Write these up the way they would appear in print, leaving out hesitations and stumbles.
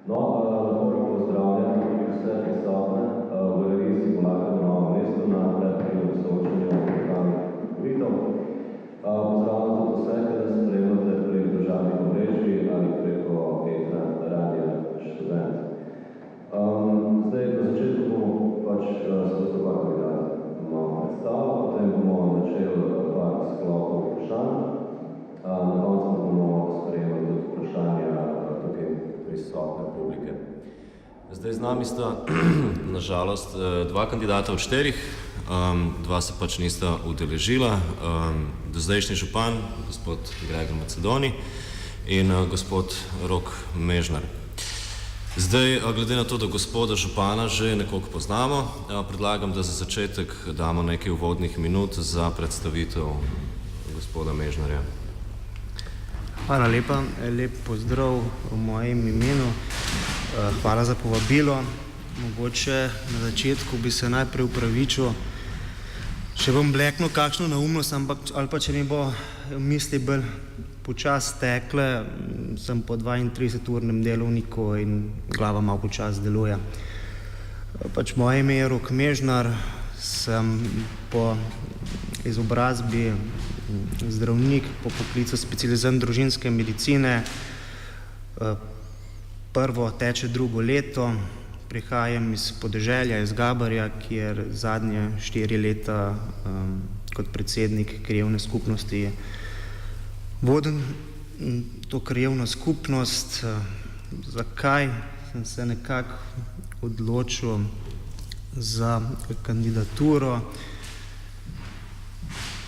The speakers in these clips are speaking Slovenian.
Lepo pozdravljam tudi vse prisotne v galeriji Simulacra v Novem mestu na predprilogu soočenja lokalnih volitev. Pozdravljam tudi vse, ki nas spremljate prek družabnih omrežij ali preko etra Radia Študent. Zdaj, na začetku bomo skozi dva kandidata malo predstavili, potem bomo začeli par sklopov vprašanj. Na koncu bomo sprejemali tudi vprašanja tukaj prisotne publike. Zdaj z nami sta nažalost dva kandidata od 4, dva se pač nista udeležila, dozdajšnji župan, gospod Gregor Macedoni in gospod Rok Mežnar. Zdaj, glede na to, da gospoda župana že nekoliko poznamo, predlagam, da za začetek damo nekaj uvodnih minut za predstavitev gospoda Mežnarja. Hvala lepa, lep pozdrav v mojem imenu, hvala za povabilo. Mogoče na začetku bi se najprej upravičil, še bom bleknil kakšno neumnost, ampak ali pa če mi bo misli bolj počas tekle, sem po 32-urnem delovniku in glava malo počas deluje. Pač moje ime je Rok Mežnar, sem po izobrazbi zdravnik, po poklicu specializiran družinske medicine. Prvo teče drugo leto, prihajam iz podeželja, iz Gabarja, kjer zadnje 4 leta kot predsednik krajevne skupnosti vodim to krajevno skupnost. Zakaj sem se nekako odločil za kandidaturo?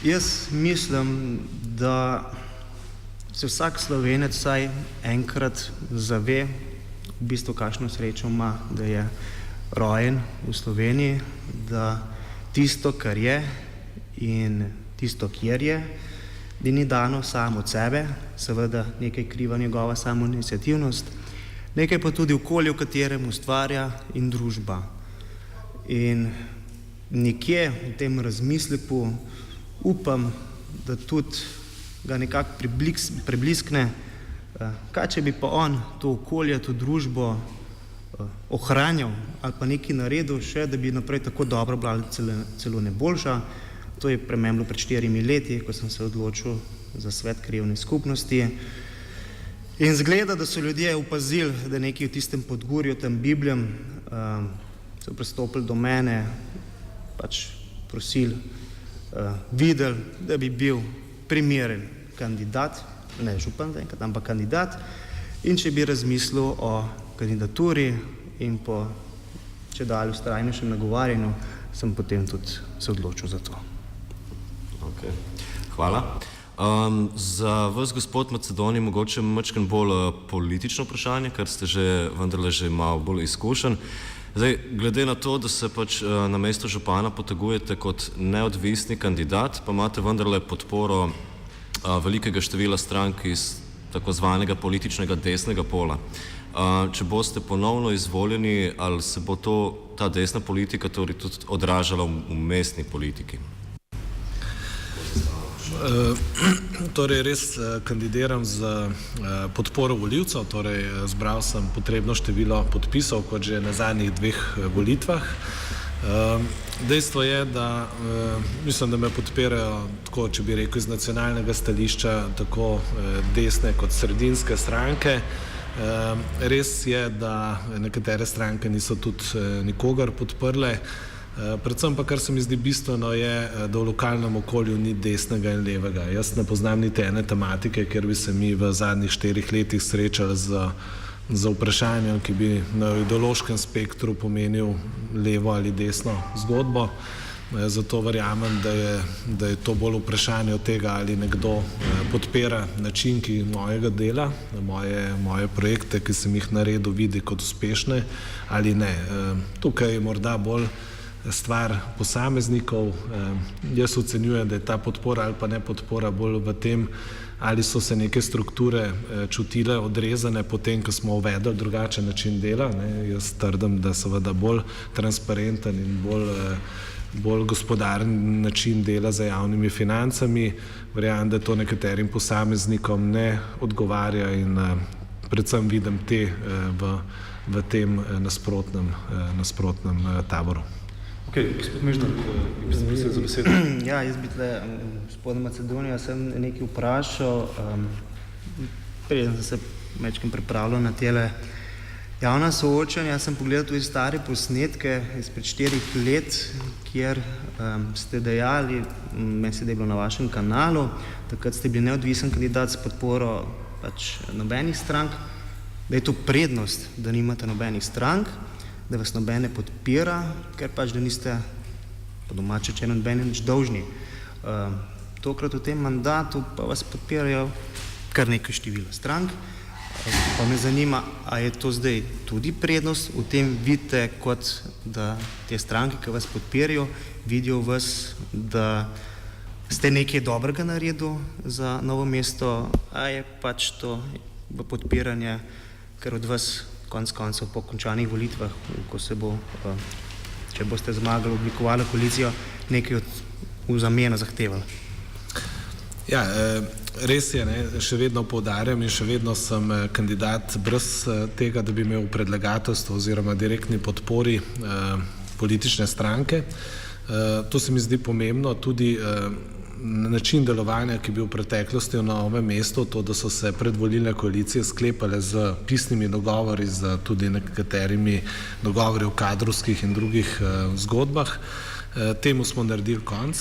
Jaz mislim, da se vsak Slovenec vsaj enkrat zave, v bistvu kakšno srečo ima, da je rojen v Sloveniji, da tisto, kar je in tisto, kjer je, da ni dano samo od sebe, seveda nekaj kriva njegova samoiniciativnost, nekaj pa tudi okolje, v katerem ustvarja in družba. In nekje v tem razmisleku upam, da tudi ga nekako prebliskne, kaj če bi pa on to okolje, to družbo ohranjal ali pa nekaj naredil še, da bi naprej tako dobro bila celo ne boljša. To je pri meni bilo pred 4 leti, ko sem se odločil za svet krajevne skupnosti. In zgleda, da so ljudje opazili, da nekaj v tistem Podgorju, tam Bibljem, so pristopili do mene, pač prosili, videli, da bi bil primeren kandidat, ne župan zaenkrat, ampak kandidat, in če bi razmislil o kandidaturi in po čedalje vztrajnejšem nagovarjanju, sem potem tudi se odločil za to. Okay. Hvala. Za vas, gospod Macedoni, mogoče majčkeno bolj politično vprašanje, ker ste vendarle že malo bolj izkušen. Zdaj, glede na to, da se pač na mesto župana potegujete kot neodvisni kandidat, pa imate vendarle podporo velikega števila strank iz tako zvanega političnega desnega pola. Če boste ponovno izvoljeni, ali se bo ta desna politika torej tudi odražala v mestni politiki? Torej res kandidiram za podporo volivcev, torej zbral sem potrebno število podpisov, kot že na zadnjih 2 volitvah. Dejstvo je, da mislim, da me podpirajo tako, če bi rekel, iz nacionalnega stališča, tako desne kot sredinske stranke. Res je, da nekatere stranke niso tudi nikogar podprle. Predvsem pa, kar se mi zdi bistveno, je, da v lokalnem okolju ni desnega in levega. Jaz ne poznam niti ene tematike, kjer bi se mi v zadnjih 4 letih srečali z vprašanjem, ki bi na ideološkem spektru pomenil levo ali desno zgodbo. Zato verjamem, da je to bolj vprašanje od tega, ali nekdo podpira način, ki mojega dela, moje projekte, ki sem jih naredil, vidi kot uspešne ali ne. Tukaj je morda bolj stvar posameznikov. Jaz ocenjujem, da je ta podpora ali pa ne podpora bolj v tem, ali so se neke strukture čutile odrezane potem, ko smo uvedli drugačen način dela. Jaz trdim, da seveda bolj transparenten in bolj gospodaren način dela za javnimi financami. Verjamem, da to nekaterim posameznikom ne odgovarja in predvsem vidim te v tem nasprotnem taboru. Okay, gospod Mežnar, bi se prosil za besedo. Ja, jaz bi tle gospoda Macedonija sem nekaj vprašal, preden sem se mečkem pripravljal na tele javna soočanja, sem pogledal tudi stare posnetke izpred 4 let, kjer ste dejali, meni se da je bilo na vašem kanalu, takrat ste bili neodvisen kandidat s podporo pač nobenih strank, da je to prednost, da nimate nobenih strank, da vas nobene podpira, ker pač, da niste po domače rečeno nobene nič dolžni. Tokrat v tem mandatu pa vas podpirajo kar nekaj število strank. Pa me zanima, a je to zdaj tudi prednost, v tem vidite kot, da te stranke, ki vas podpirajo, vidijo vas, da ste nekaj dobrega naredil za Novo mesto, a je pač to podpiranje, ker od vas konec koncev po končanih volitvah, ko se bo, če boste zmagali, oblikovali koalicijo, nekaj v zameno zahtevali. Ja, res je, ne, še vedno poudarjam in še vedno sem kandidat brez tega, da bi imel predlagateljstvo oziroma direktni podpori politične stranke. To se mi zdi pomembno, tudi način delovanja, ki je bil v preteklosti v Novem mestu, to, da so se predvolilne koalicije sklepale z pisnimi dogovori, z tudi nekaterimi dogovori v kadrovskih in drugih zgodbah. Temu smo naredili konc.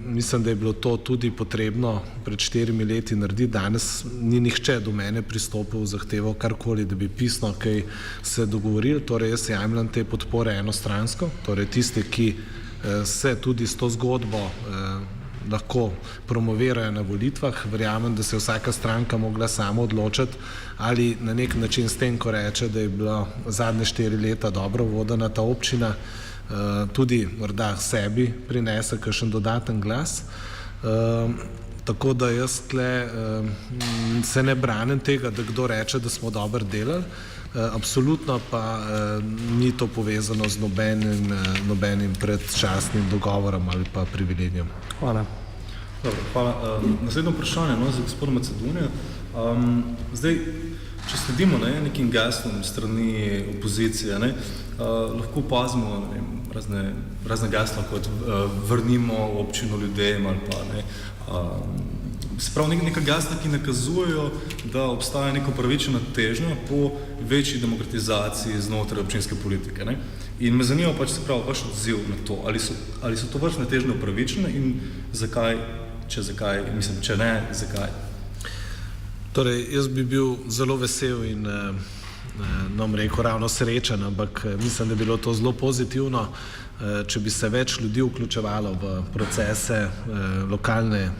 Mislim, da je bilo to tudi potrebno pred 4 leti narediti. Danes ni nihče do mene pristopil, zahteval karkoli, da bi pisno kaj se dogovorili. Torej, jaz jemljem te podpore enostransko, torej tisti, ki se tudi s to zgodbo lahko promovirajo na volitvah. Verjamem, da se je vsaka stranka mogla samo odločiti, ali na nek način s tem, ko reče, da je bila zadnje 4 leta dobro vodena ta občina, tudi morda sebi prinese kakšen dodaten glas. Tako da jaz tle se ne branim tega, da kdo reče, da smo dobro delali. Absolutno pa ni to povezano z nobenim predčasnim dogovorom ali pa privilegijem. Hvala. Dobro, hvala. Naslednje vprašanje za gospoda Macedonija. Zdaj, če sledimo nekim geslom strani opozicije, lahko pazimo razne gesla, kot vrnimo občino ljudem ali pa se pravi neka gesla, ki nakazujejo, da obstaja neka upravičena težnja po večji demokratizaciji znotraj občinske politike. In me zanima pač, se pravi, vaš odziv na to, ali so to vrstne težnje upravičene in zakaj, če ne, zakaj? Torej, jaz bi bil zelo vesel in ne bom rekel ravno srečen, ampak mislim, da bi bilo to zelo pozitivno, če bi se več ljudi vključevalo v procese lokalne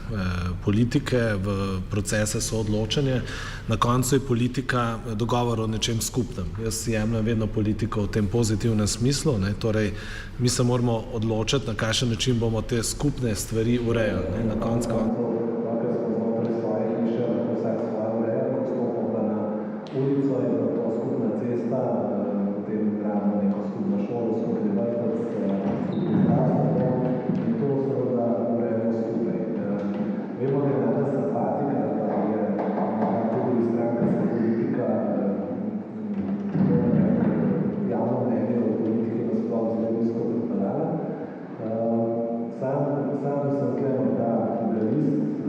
politike, v procese soodločanja. Na koncu je politika dogovor o nečem skupnem. Jaz jemljem vedno politiko v tem pozitivnem smislu, torej mi se moramo odločiti, na kakšen način bomo te skupne stvari urejali. Na koncu ulico in to skupna cesta, potem gradimo neko skupno šolo, skupni vrtec, skupni zdravstvo in to seveda urejamo skupaj. Vemo, da je danes apatika, da je tudi strankarska politika, javno mnenje o politiki nasploh zelo nizko pripeljala. Sam sem tle morda idealist,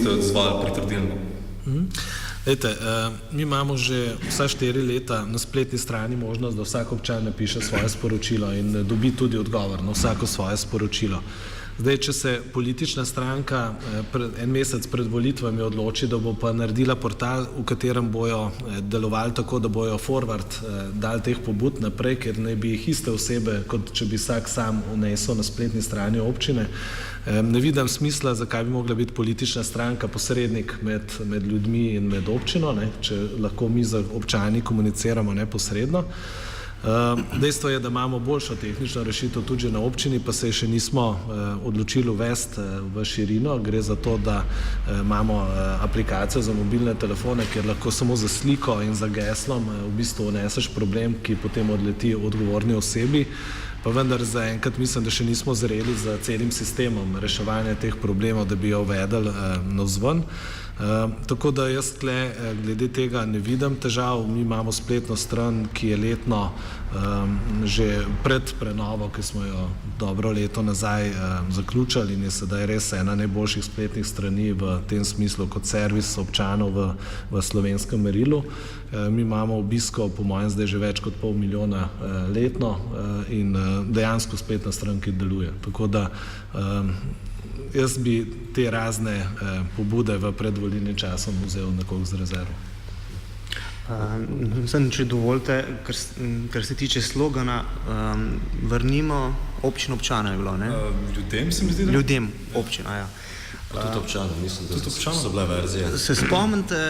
niste odzvali pritrdilno? Ejte, mi imamo že vsa 4 leta na spletni strani možnost, da vsak občan napiše svoje sporočilo in dobi tudi odgovor na vsako svoje sporočilo. Zdaj, če se politična stranka en mesec pred volitvami odloči, da bo pa naredila portal, v katerem bojo delovali tako, da bojo forward dali teh pobud naprej, ker naj bi jih iste osebe, kot če bi vsak sam unesel na spletni strani občine, ne vidim smisla, zakaj bi mogla biti politična stranka posrednik med ljudmi in med občino, ne, če lahko mi z občani komuniciramo neposredno. Dejstvo je, da imamo boljšo tehnično rešitev tudi na občini, pa se še nismo odločili uvesti v širino. Gre za to, da imamo aplikacijo za mobilne telefone, kjer lahko samo za sliko in za geslom v bistvu vneseš problem, ki potem odleti odgovorni osebi. Pa vendar zaenkrat mislim, da še nismo zreli za celim sistemom reševanja teh problemov, da bi jo uvedli navzven. Tako da jaz tle glede tega ne vidim težav. Mi imamo spletno stran, ki je letno že pred prenovo, ki smo jo dobro leto nazaj zaključili in je sedaj res ena najboljših spletnih strani v tem smislu kot servis občanov v slovenskem merilu. Mi imamo obiskov, po mojem, zdaj že več kot 500 000 letno in dejansko spletna stran, ki deluje. Tako da jaz bi te razne pobude v predvolilnim časom vzel nekoliko z rezervo. Če dovolite, kar se tiče slogana, vrnimo občino občana je bilo, ne? Ljudem se mi zdi, da? Ljudem občina, ja. Pa tudi občani, mislim, da so bile verzije. Se spomnite,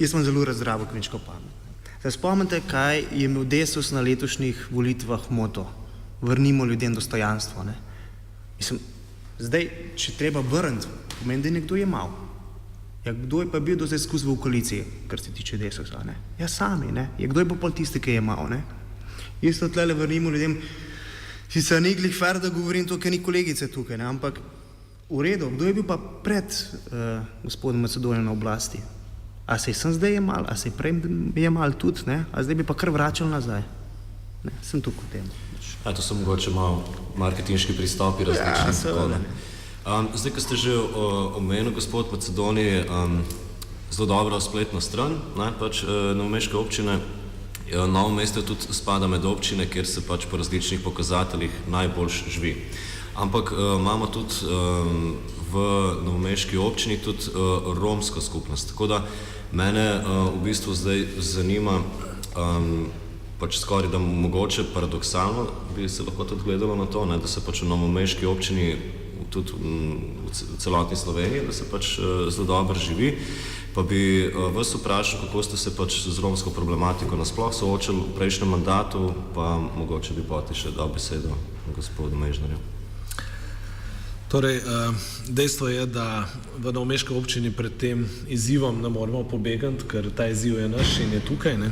jaz sem zelo razdrabil kmečko pamet. Se spomnite, kaj je imel Desus na letošnjih volitvah moto? Vrnimo ljudem dostojanstvo, ne? Mislim, zdaj, če treba vrniti, pomeni, da je nekdo jemal. Ja, kdo je pa bil do zdaj skozi v koaliciji, kar se tiče Desusa, ne? Ja, sami, ne? Ja, kdo je pa pol tisti, ki je jemal, ne? Isto tlele vrnimo ljudem, sicer ni glih fer, da govorim to, ker ni kolegice tukaj, ne? Ampak v redu, kdo je bil pa pred gospodom Macedonijem na oblasti? A se je sem zdaj jemal, a se je prej jemal tudi, ne? A zdaj bi pa kar vračal nazaj? Ne, sem tukaj v tem. Ja, to so mogoče malo marketinški pristopi različni. Ja, seveda, ne. Zdaj, ko ste že omenili, gospod Macedonij, zelo dobro spletno stran, ne, pač novomeške občine. Novo mesto tudi spada med občine, kjer se pač po različnih pokazateljih najbolj živi. Ampak imamo tudi v novomeški občini tudi romsko skupnost. Tako da mene v bistvu zdaj zanima, pač skoraj da mogoče paradoksalno bi se lahko tudi gledalo na to, ne, da se pač v novomeški občini tudi v celotni Sloveniji, da se pač zelo dobro živi. Pa bi vas vprašal, kako ste se pač z romsko problematiko nasploh soočili v prejšnjem mandatu, pa mogoče bi poti še dal besedo gospodu Mežnarju. Torej, dejstvo je, da v novomeški občini pred tem izzivom ne moremo pobegati, ker ta izziv je naš in je tukaj, ne.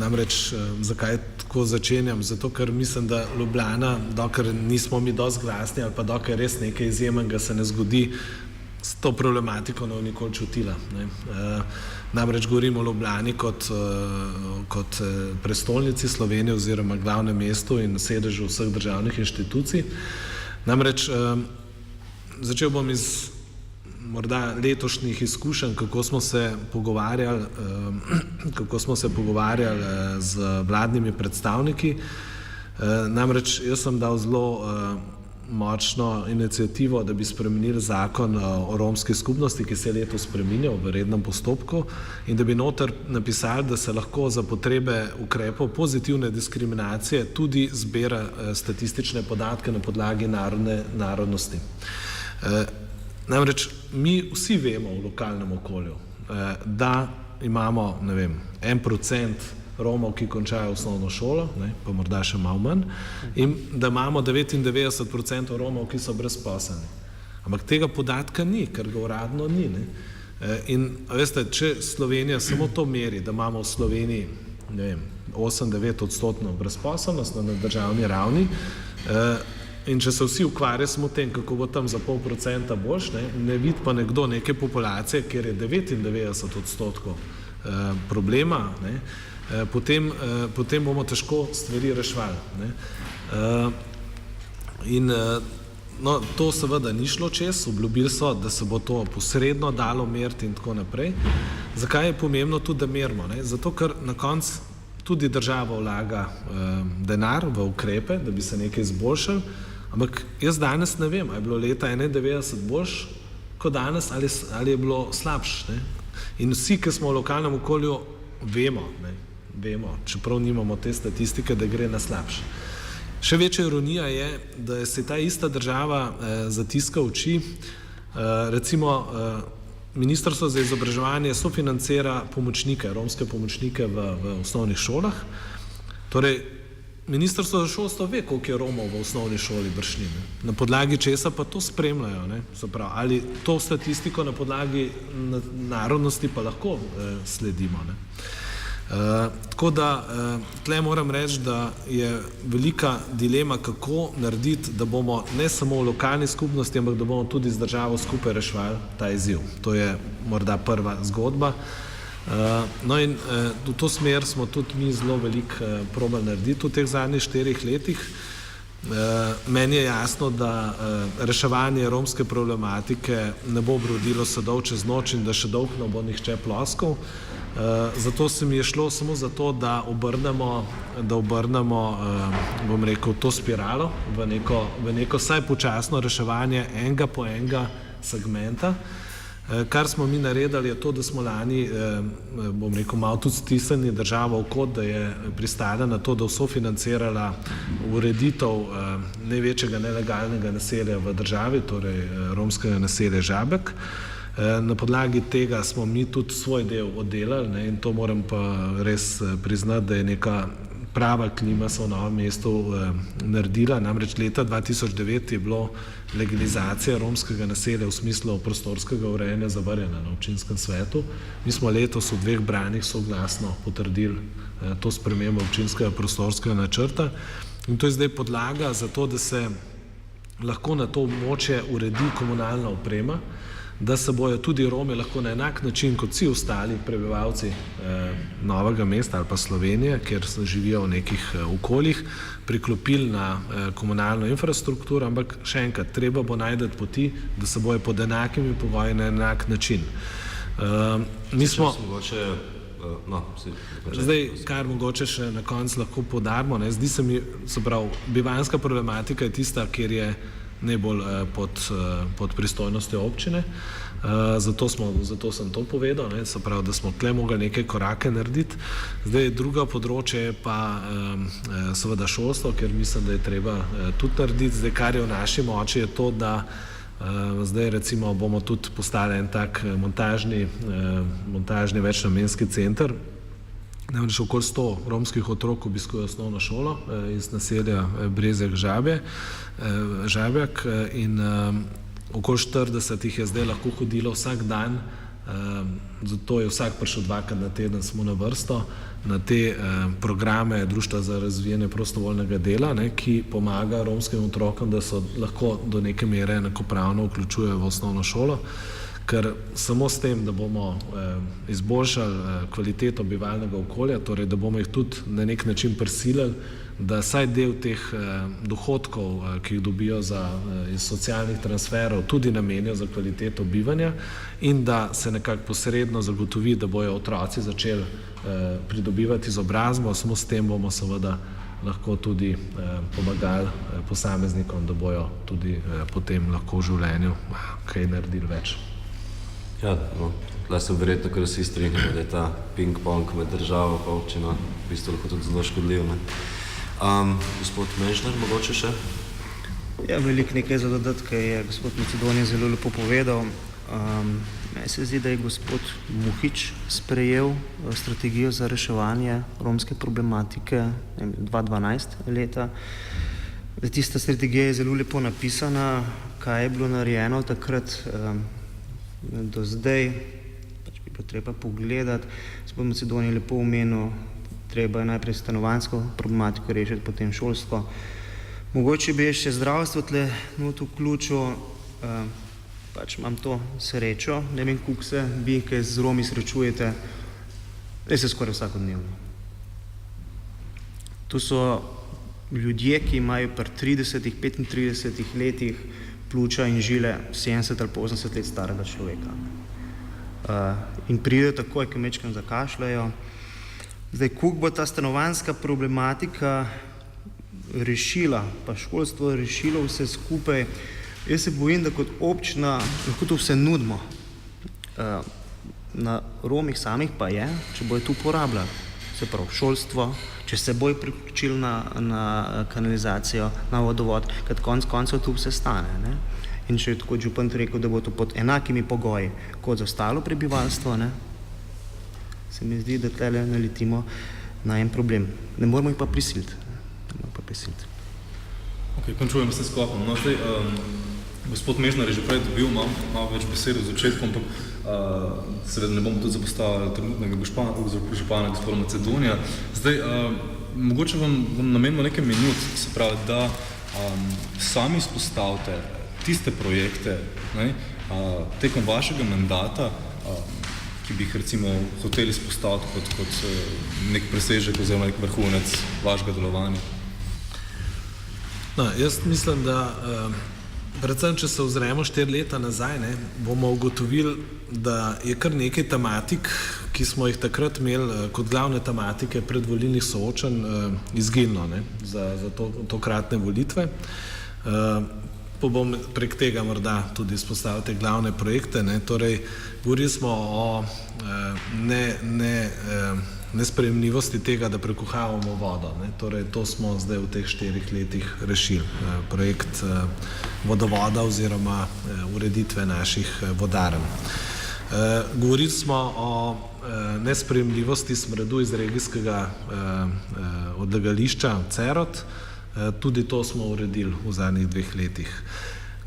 Namreč, zakaj tako začenjam? Zato, ker mislim, da Ljubljana, dokler nismo mi dosti glasni ali pa dokler res nekaj izjemnega se ne zgodi, s to problematiko ne bo nikoli čutila, ne. Namreč govorimo o Ljubljani kot prestolnici Slovenije oziroma glavnem mestu in sedežu vseh državnih inštitucij. Namreč, začel bom iz morda letošnjih izkušenj, kako smo se pogovarjali z vladnimi predstavniki. Namreč jaz sem dal zelo močno inicijativo, da bi spremenili zakon o romski skupnosti, ki se je letos spreminjal v rednem postopku in da bi noter napisali, da se lahko za potrebe ukrepov pozitivne diskriminacije tudi zbira statistične podatke na podlagi narodnosti. Namreč mi vsi vemo v lokalnem okolju, da imamo, ne vem, 1% Romov, ki končajo osnovno šolo, ne, pa morda še malo manj, in da imamo 99% Romov, ki so brezposelni. Ampak tega podatka ni, ker ga uradno ni, ne. In veste, če Slovenija samo to meri, da imamo v Sloveniji, ne vem, 8-9% brezposelnost na državni ravni, in če se vsi ukvarja samo tem, kako bo tam za 0,5% boljš, ne vidi pa nekdo neke populacije, kjer je 99% problema, ne, potem bomo težko stvari reševali, ne. In No, to seveda ni šlo čez, obljubili so, da se bo to posredno dalo meriti in tako naprej. Zakaj je pomembno tudi, da merimo? Ne? Zato, ker na koncu tudi država vlaga denar v ukrepe, da bi se nekaj izboljšali, ampak jaz danes ne vem, ali je bilo leta 1991 boljš kot danes ali je bilo slabše. Ne? In vsi, ki smo v lokalnem okolju, vemo, čeprav nimamo te statistike, da gre na slabše. Še večja ironija je, da se ta ista država zatiska oči. Recimo, Ministrstvo za izobraževanje sofinancira pomočnike, romske pomočnike v osnovnih šolah. Torej, Ministrstvo za šolstvo ve, koliko je Romov v osnovni šoli Bršljin. Na podlagi česa pa to spremljajo. Ne? Ali to statistiko na podlagi narodnosti pa lahko sledimo. Ne? Tako da tle moram reči, da je velika dilema, kako narediti, da bomo ne samo v lokalni skupnosti, ampak da bomo tudi z državo skupaj reševali ta izziv. To je morda prva zgodba. No in v to smer smo tudi mi zelo veliko probali narediti v teh zadnjih 4 letih. Meni je jasno, da reševanje romske problematike ne bo obrodilo sadov čez noč in da še dolgo ne bo nihče ploskal. Zato se mi je šlo samo za to, da obrnemo, bom rekel, to spiralo v neko vsaj počasno reševanje enega po enega segmenta. Kar smo mi naredili je to, da smo lani, bom rekel, malo tudi stisnili državo v kot, da je pristala na to, da sofinancirala ureditev največjega nelegalnega naselja v državi, torej romskega naselja Žabjak. Na podlagi tega smo mi tudi svoj del oddelali, ne, in to moram pa res priznati, da je neka prava klima se v Novem mestu naredila. Namreč leta 2009 je bilo legalizacija romskega naselja v smislu prostorskega urejanja zavrnjena na občinskem svetu. Mi smo letos v 2 branjih soglasno potrdili to spremembo občinskega prostorskega načrta in to je zdaj podlaga za to, da se lahko na to območje uredi komunalna oprema, da se bojo tudi Romi lahko na enak način kot vsi ostali prebivalci Novega mesta ali pa Slovenije, kjer živijo v nekih okoljih, priklopili na komunalno infrastrukturo, ampak še enkrat, treba bo najti poti, da se bojo pod enakimi pogoji na enak način. Mi smo... Zdaj, kar mogoče še na koncu lahko poudarimo, zdi se mi, se pravi, bivanjska problematika je tista, kjer je najbolj pod pristojnostjo občine, zato sem to povedal, se pravi, da smo tle mogli nekaj korake narediti. Zdaj, druga področje je pa seveda šolstvo, ker mislim, da je treba tudi narediti. Zdaj, kar je v naši moči, je to, da zdaj recimo bomo tudi postali en tak montažni večnamenski center. Namreč okoli 100 romskih otrok obiskuje osnovno šolo iz naselja Brezjak Žabjak in okoli 40 jih je zdaj lahko hodilo vsak dan, zato je vsak prišel 2-krat na teden smo na vrsto, na te programe Društva za razvijanje prostovoljnega dela, ki pomaga romskim otrokom, da so lahko do neke mere enakopravno vključujejo v osnovno šolo. Ker samo s tem, da bomo izboljšali kvaliteto bivalnega okolja, torej da bomo jih tudi na nek način prisilili, da saj del teh dohodkov, ki jih dobijo iz socialnih transferov, tudi namenijo za kvaliteto bivanja in da se nekako posredno zagotovi, da bojo otroci začeli pridobivati izobrazbo, samo s tem bomo seveda lahko tudi pomagali posameznikom, da bojo tudi potem lahko v življenju kaj naredili več. Ja, no, tukaj sem verjetno, ker vsi strinjamo, da je ta ping-pong med državo pa občino v bistvu lahko tudi zelo škodljiv. Gospod Mežner, mogoče še? Ja, veliko nekaj za dodati, kaj je gospod Macedonija zelo lepo povedal. Meni se zdi, da je gospod Muhič sprejel strategijo za reševanje romske problematike 2012 leta. Tista strategija je zelo lepo napisana, kaj je bilo narejeno takrat do zdaj, pač bi bilo treba pogledati. Gospod Macedonija je lepo omenil, treba je najprej stanovanjsko problematiko rešiti, potem šolstvo. Mogoče bi še zdravstvo tle vključil, pač imam to srečo, ne vem, koliko se vi, kaj z Romi srečujete, res je skoraj vsakodnevno. Tu so ljudje, ki imajo pri 30, 35 letih pljuča in žile 70 ali 80 let starega človeka. In pridejo takoj, ko mečkam zakašljajo. Zdaj, koliko bo ta stanovanjska problematika rešila, pa šolstvo rešilo vse skupaj, jaz se bojim, da kot občina lahko to vse nudimo. Na Romih samih pa je, če bojo to uporabljali, se pravi šolstvo, če se bojo priključili na kanalizacijo, na vodovod, kad konec koncev to vse stane. Ne? In če je tako župan rekel, da bo to pod enakimi pogoji kot za ostalo prebivalstvo, ne? Se mi zdi, da tele naletimo na en problem. Ne moramo jih pa prisiliti. Ok, končujemo se sklopom. No, zdaj, gospod Mežnar je že prej dobil malo več besed v začetku, ampak seveda ne bomo tudi zapostavili trenutnega župana gospoda Macedonija. Zdaj, mogoče vam namenimo nekaj minut, se pravi, da sami izpostavite tiste projekte, ne, tekom vašega mandata, ki bi jih recimo hoteli izpostaviti kot nek presežek oziroma nek vrhunec vašega delovanja. No, jaz mislim, da predvsem, če se ozremo 4 leta nazaj, ne, bomo ugotovili, da je kar nekaj tematik, ki smo jih takrat imeli kot glavne tematike predvolilnih soočanj, izginilo za tokratne volitve. Pa bom prek tega morda tudi izpostavil te glavne projekte. Ne. Torej, govorili smo o nesprejemljivosti tega, da prekuhavamo vodo. Ne. Torej, to smo zdaj v teh 4 letih rešili. Projekt vodovoda oziroma ureditve naših vodarn. Govorili smo o nesprejemljivosti smradu iz regijskega odlagališča Cerod. Tudi to smo uredili v zadnjih 2 letih.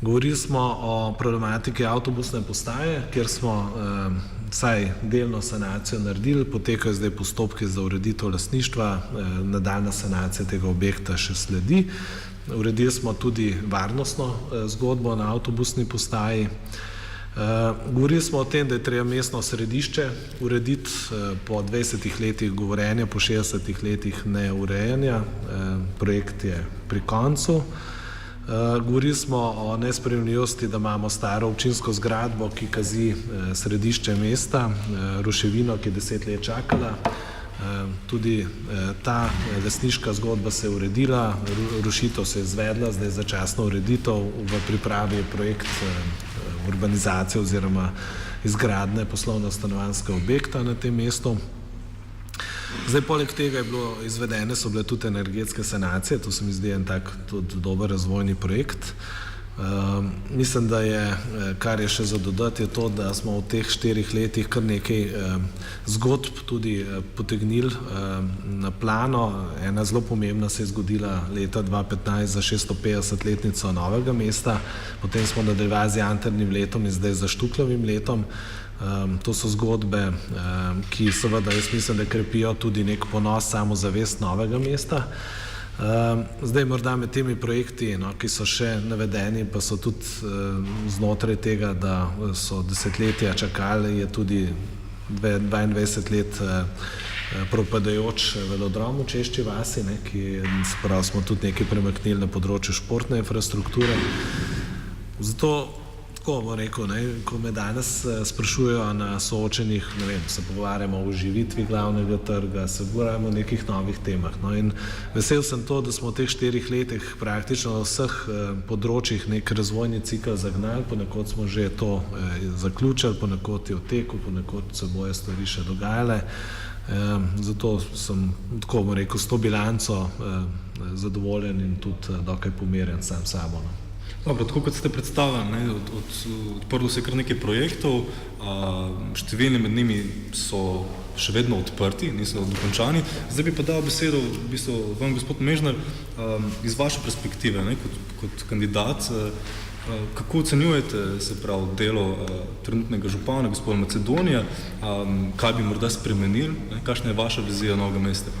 Govorili smo o problematiki avtobusne postaje, kjer smo vsaj delno sanacijo naredili, potekajo zdaj postopki za ureditev lastništva, nadaljnja sanacija tega objekta še sledi. Uredili smo tudi varnostno zgodbo na avtobusni postaji. Govorili smo o tem, da je treba mestno središče urediti po 20 letih govorjenja, po 60 letih neurejanja. Projekt je pri koncu. Govorili smo o nesprejemljivosti, da imamo staro občinsko zgradbo, ki kazi središče mesta, ruševino, ki je 10 let čakala. Tudi ta lastniška zgodba se je uredila, rušitev se je izvedla, zdaj začasno ureditev, v pripravi je projekt urbanizacije oziroma izgradnje poslovno-stanovanjskega objekta na tem mestu. Zdaj, poleg tega so bile tudi energetske sanacije, to se mi zdi en tak tudi dober razvojni projekt. Mislim, da je, kar je še za dodati, je to, da smo v teh 4 letih kar nekaj zgodb tudi potegnili na plano. Ena zelo pomembna se je zgodila leta 2015 za 650-letnico Novega mesta, potem smo nadaljevali z Janternim letom in zdaj za Štuklovim letom. To so zgodbe, ki seveda, jaz mislim, da krepijo tudi nek ponos, samozavest Novega mesta. Zdaj morda med temi projekti, ki so še navedeni, pa so tudi znotraj tega, da so desetletja čakali, je tudi 22 let propadajoč velodrom v Češči vasi, ki smo tudi nekaj premaknili na področju športne infrastrukture. Zato, tako bom rekel, ko me danes sprašujejo na soočenjih, se pogovarjamo o oživitvi glavnega trga, se pogovarjamo o nekih novih temah. In vesel sem to, da smo v teh 4 letih praktično na vseh področjih nek razvojni cikl zagnali, ponekod smo že to zaključili, ponekod je v teku, ponekod se bojo stvari še dogajale. Zato sem, tako bom rekel, s to bilanco zadovoljen in tudi dokaj pomirjen sam sabo. Dobro, tako kot ste predstavljali, odprlo se je kar nekaj projektov, številni med njimi so še vedno odprti, niso dokončani. Zdaj bi pa dal besedo v bistvu vam, gospod Mežnar, iz vaše perspektive, kot kandidat, kako ocenjujete se pravi delo trenutnega župana, gospoda Macedonija, kaj bi morda spremenili, kakšna je vaša vizija Novega mesta?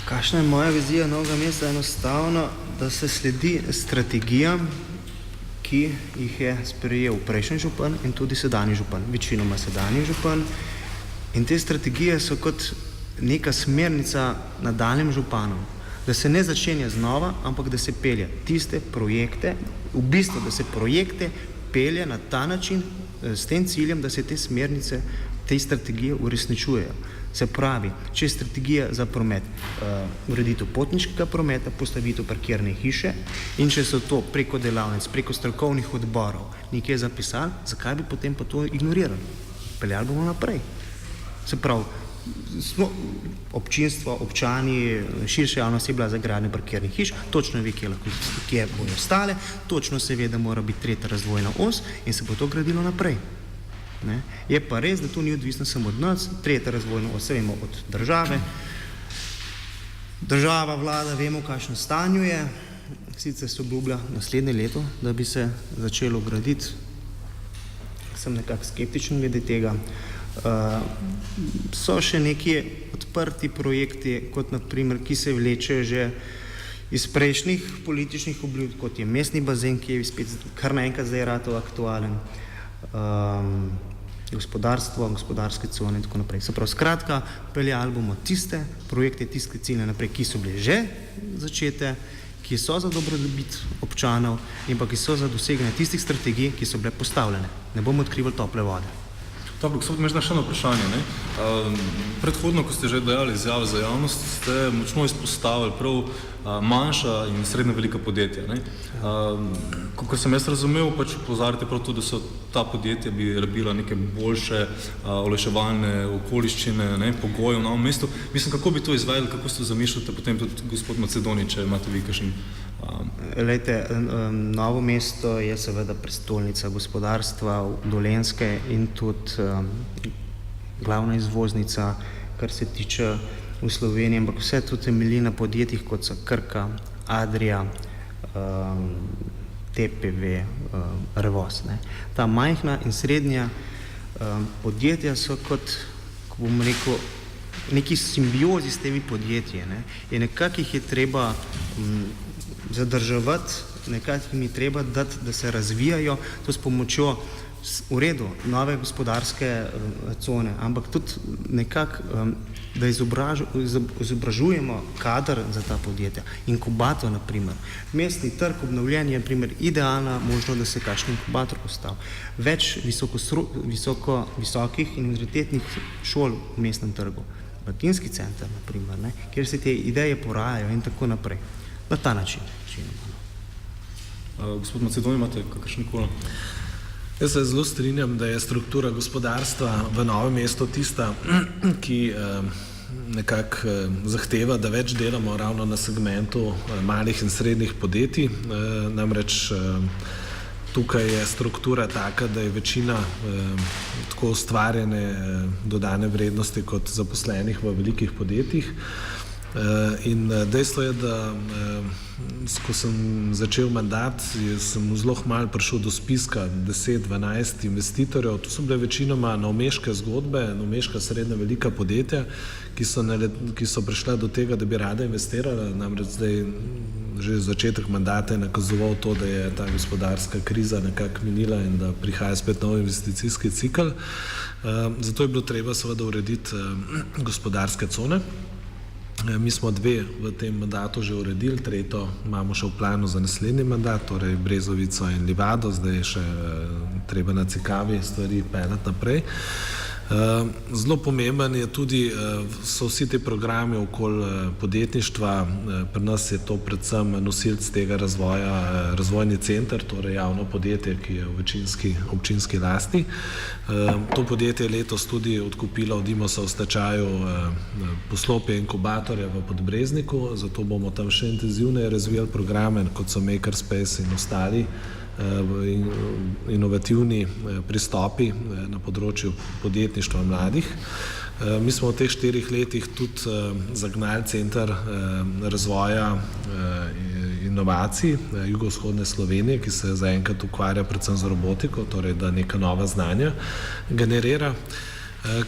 Kakšna je moja vizija Novega mesta? Enostavno, da se sledi strategijam, ki jih je sprejel prejšnji župan in tudi sedanji župan, večinoma sedanji župan. In te strategije so kot neka smernica nadaljem županom, da se ne začenja znova, ampak da se pelje tiste projekte, v bistvu, da se projekte pelje na ta način, s tem ciljem, da se te smernice, te strategije uresničujejo. Se pravi, če je strategija za promet, ureditev potniškega prometa, postavitev parkirne hiše, in če so to preko delavnic, preko strokovnih odborov nekje zapisali, zakaj bi potem pa to ignorirali? Peljali bomo naprej. Se pravi, občinstvo, občani, širša javnost je bila za gradnjo parkirnih hiš, točno ve, kje bojo stale, točno se ve, da mora biti tretja razvojna os in se bo to gradilo naprej. Ne? Je pa res, da to ni odvisno samo od nas, tretja razvojna os, vemo od države. Država, vlada, vemo, v kakšnem stanju je, sicer se obljublja naslednje leto, da bi se začelo graditi. Sem nekako skeptičen glede tega. So še neki odprti projekti, kot naprimer, ki se vlečejo že iz prejšnjih političnih obljub, kot je mestni bazen, ki je spet kar naenkrat zdaj ratov aktualen, gospodarstvo, gospodarske cone in tako naprej. Se pravi, skratka, peljali bomo tiste projekte, tiste cilje naprej, ki so bile že začete, ki so za dobrobit občanov in pa ki so za doseganje tistih strategij, ki so bile postavljene. Ne bomo odkrivali tople vode. Dobro, gospod, imam še eno vprašanje. Ne? Predhodno, ko ste že dajali izjave za javnost, ste močno izpostavili prav manjša in srednja velika podjetja. Ko sem jaz razumel, pač opozarjate prav to, da so ta podjetja bi rabila neke boljše olajševalne okoliščine, pogoje v novem mestu. Mislim, kako bi to izvedli, kako ste zamišljate potem tudi gospod Macedoni, če imate vi kakšen... Lejte, Novo mesto je seveda prestolnica gospodarstva Dolenjske in tudi glavna izvoznica, kar se tiče v Sloveniji, ampak vse to temelji na podjetjih, kot so Krka, Adria, TPV, Revoz. Ta majhna in srednja podjetja so kot, ko bom rekel, neki simbiozi s temi podjetji. In nekako jih je treba zadrževati, nekako jim je treba dati, da se razvijajo, to s pomočjo v redu, nove gospodarske cone, ampak tudi nekako, da izobražujemo kader za ta podjetja. Inkubator, na primer. Mestni trg obnovljen je, na primer, idealna možnost, da se kakšen inkubator postavi. Več visokih in univerzitetnih šol v mestnem trgu. Latinski center, na primer, kjer se te ideje porajajo in tako naprej. Na ta način. Gospod Macedoni, imate kakršen koli? Jaz se zelo strinjam, da je struktura gospodarstva v Novem mestu tista, ki nekako zahteva, da več delamo ravno na segmentu malih in srednjih podjetij. Namreč tukaj je struktura taka, da je večina tako ustvarjene dodane vrednosti kot zaposlenih v velikih podjetjih. In dejstvo je, da ko sem začel mandat, sem zelo malo prišel do spiska 10-12 investitorjev. To so bile večinoma novomeške zgodbe, novomeška srednja velika podjetja, ki so prišla do tega, da bi rada investirala. Namreč zdaj že začetek mandata je nakazoval to, da je ta gospodarska kriza nekako minila in da prihaja spet nov investicijski cikel. Zato je bilo treba seveda urediti gospodarske cone. Mi smo dve v tem mandatu že uredili, tretjo imamo še v planu za naslednji mandat, torej Brezovico in Livado, zdaj je še treba na Cikavi stvari peljati naprej. Zelo pomemben je tudi, so vsi te programi okoli podjetništva, pri nas je to predvsem nosilc tega razvoja, razvojni center, torej javno podjetje, ki je v občinski lasti. To podjetje je letos tudi odkupilo od Imosa v stečaju poslopje inkubatorja v Podbrezniku, zato bomo tam še intenzivneje razvijali programe, kot so Makerspace in ostali inovativni pristopi na področju podjetništva mladih. Mi smo v teh 4 letih tudi zagnali center razvoja inovacij jugovzhodne Slovenije, ki se zaenkrat ukvarja predvsem z robotiko, torej da neka nova znanja generira.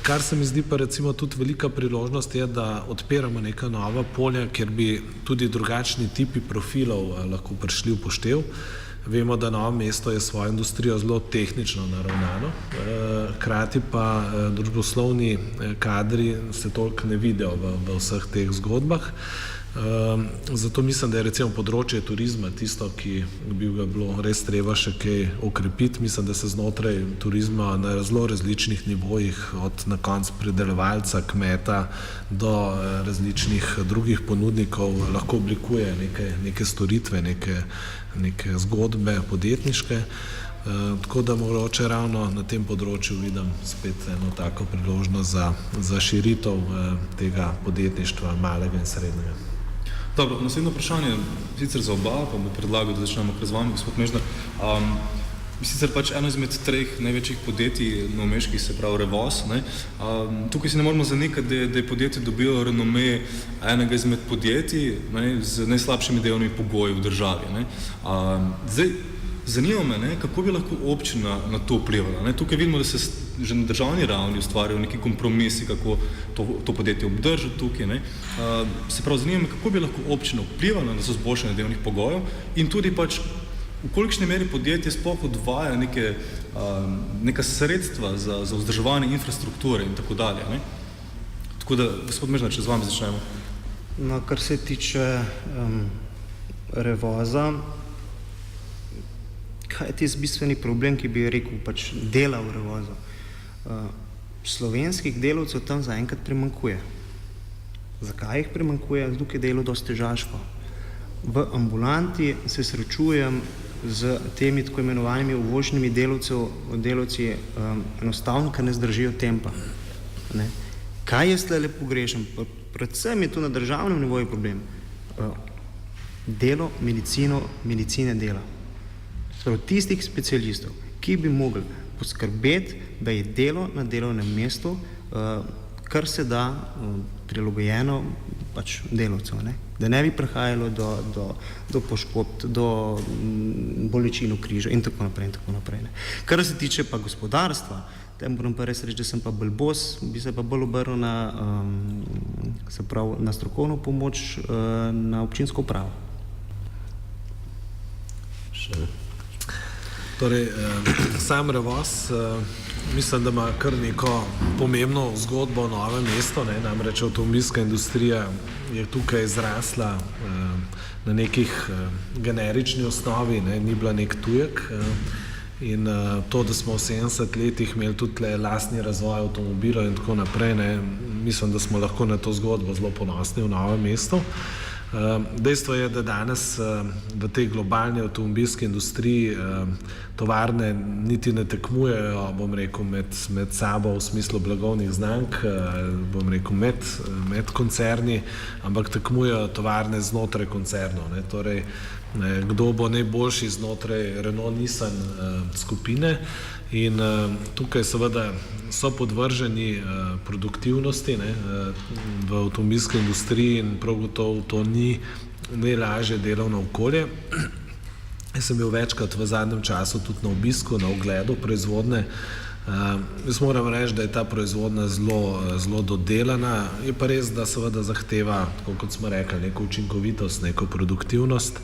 Kar se mi zdi pa recimo tudi velika priložnost je, da odpiramo neka nova polja, kjer bi tudi drugačni tipi profilov lahko prišli v poštev. Vemo, da Novo mesto je svojo industrijo zelo tehnično naravnano, hkrati pa družboslovni kadri se toliko ne vidijo v vseh teh zgodbah. Zato mislim, da je recimo področje turizma tisto, ki bi ga bilo res treba še kaj okrepiti. Mislim, da se znotraj turizma na zelo različnih nivojih, od na koncu pridelovalca, kmeta do različnih drugih ponudnikov lahko oblikuje neke storitve, neke zgodbe podjetniške. Tako da mogoče ravno na tem področju vidim spet eno tako priložnost za širitev tega podjetništva malega in srednjega. Dobro, naslednje vprašanje, sicer za oba, pa bi predlagal, da začnemo kar z vami, gospod Mežnar. Sicer pač eno izmed 3 največjih podjetij novomeških, se pravi Revoz, ne? Tukaj se ne moramo zanikati, da je podjetje dobilo renome enega izmed podjetij, ne, z najslabšimi delovnimi pogoji v državi. Ne? Zdaj, zanima me, ne, kako bi lahko občina na to vplivala. Ne? Tukaj vidimo, da se že na državni ravni ustvarjajo neki kompromisi, kako to podjetje obdržati tukaj. Ne? Se pravi, zanima me, kako bi lahko občina vplivala na izboljšanje delovnih pogojev in tudi pač v kolikšni meri podjetje sploh odvaja neka sredstva za vzdrževanje infrastrukture in tako dalje. Ne? Tako da, gospod Mežnar, če z vami začnemo. No, kar se tiče Revoza, kaj je tisti bistveni problem, ki bi rekel, pač dela v Revozu? Slovenskih delavcev tam zaenkrat primanjkuje. Zakaj jih primanjkuje? Tukaj je delo dosti težaško. V ambulanti se srečujem z temi tako imenovanimi uvožnimi delavci enostavno, ker ne zdržijo tempa. Ne? Kaj jaz tle pogrešam? Predvsem je tu na državnem nivoju problem. Delo, medicine dela. Torej, tistih specialistov, ki bi mogli poskrbeti, da je delo na delovnem mestu, kar se da prilagojeno pač delavcev, ne? Da ne bi prihajalo do poškodb, do bolečin v križu in tako naprej. Ne? Kar se tiče pa gospodarstva, tem moram pa res reči, da sem pa bolj bos, bi se pa bolj obrnil na strokovno pomoč na občinsko upravo. Torej, sam Revoz, mislim, da ima kar neko pomembno zgodbo o Novem mestu, ne? Namreč avtomobilska industrija je tukaj zrasla na nekih generični osnovi, ne? Ni bila nek tujek in to, da smo v 70 letih imeli tudi lastni razvoj avtomobilov in tako naprej, ne? Mislim, da smo lahko na to zgodbo zelo ponosni v Novem mestu. Dejstvo je, da danes v tej globalni avtomobilski industriji tovarne niti ne tekmujejo, bom rekel, med sabo v smislu blagovnih znamk, bom rekel, med koncerni, ampak tekmujejo tovarne znotraj koncernov. Ne? Torej, kdo bo najboljši znotraj Renault Nissan skupine in tukaj seveda so podvrženi produktivnosti, ne, v avtomobilski industriji in prav gotovo to ni najlažje delovno okolje. Jaz sem bil večkrat v zadnjem času tudi na obisku, na ogledu proizvodnje. Jaz moram reči, da je ta proizvodnja zelo dodelana, je pa res, da seveda zahteva, tako kot smo rekli, neko učinkovitost, neko produktivnost.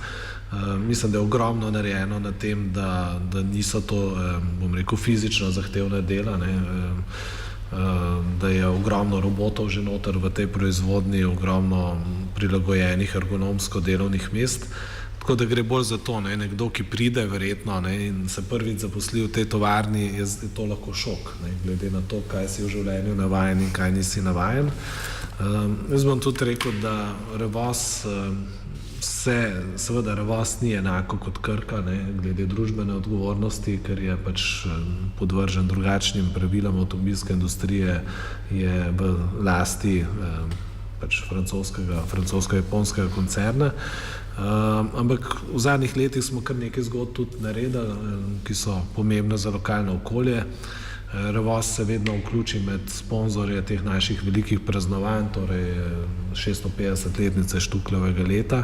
Mislim, da je ogromno narejeno na tem, da niso to, bom rekel, fizično zahtevna dela, ne, da je ogromno robotov že noter v tej proizvodnji, ogromno prilagojenih ergonomsko delovnih mest. Tako da gre bolj za to, ne, nekdo, ki pride verjetno, ne, in se prvič zaposli v tej tovarni, je to lahko šok, ne, glede na to, kaj si v življenju navajen in kaj nisi navajen. Jaz bom tudi rekel, da Revoz seveda Revoz ni enako kot Krka, ne, glede družbene odgovornosti, ker je pač podvržen drugačnim pravilom avtomobilske industrije, je v lasti pač francosko-japonskega koncerna. Ampak v zadnjih letih smo kar nekaj zgodb tudi naredili, ki so pomembne za lokalno okolje. Revoz se vedno vključi med sponzorje teh naših velikih praznovanj, torej 650-letnice Štukljevega leta.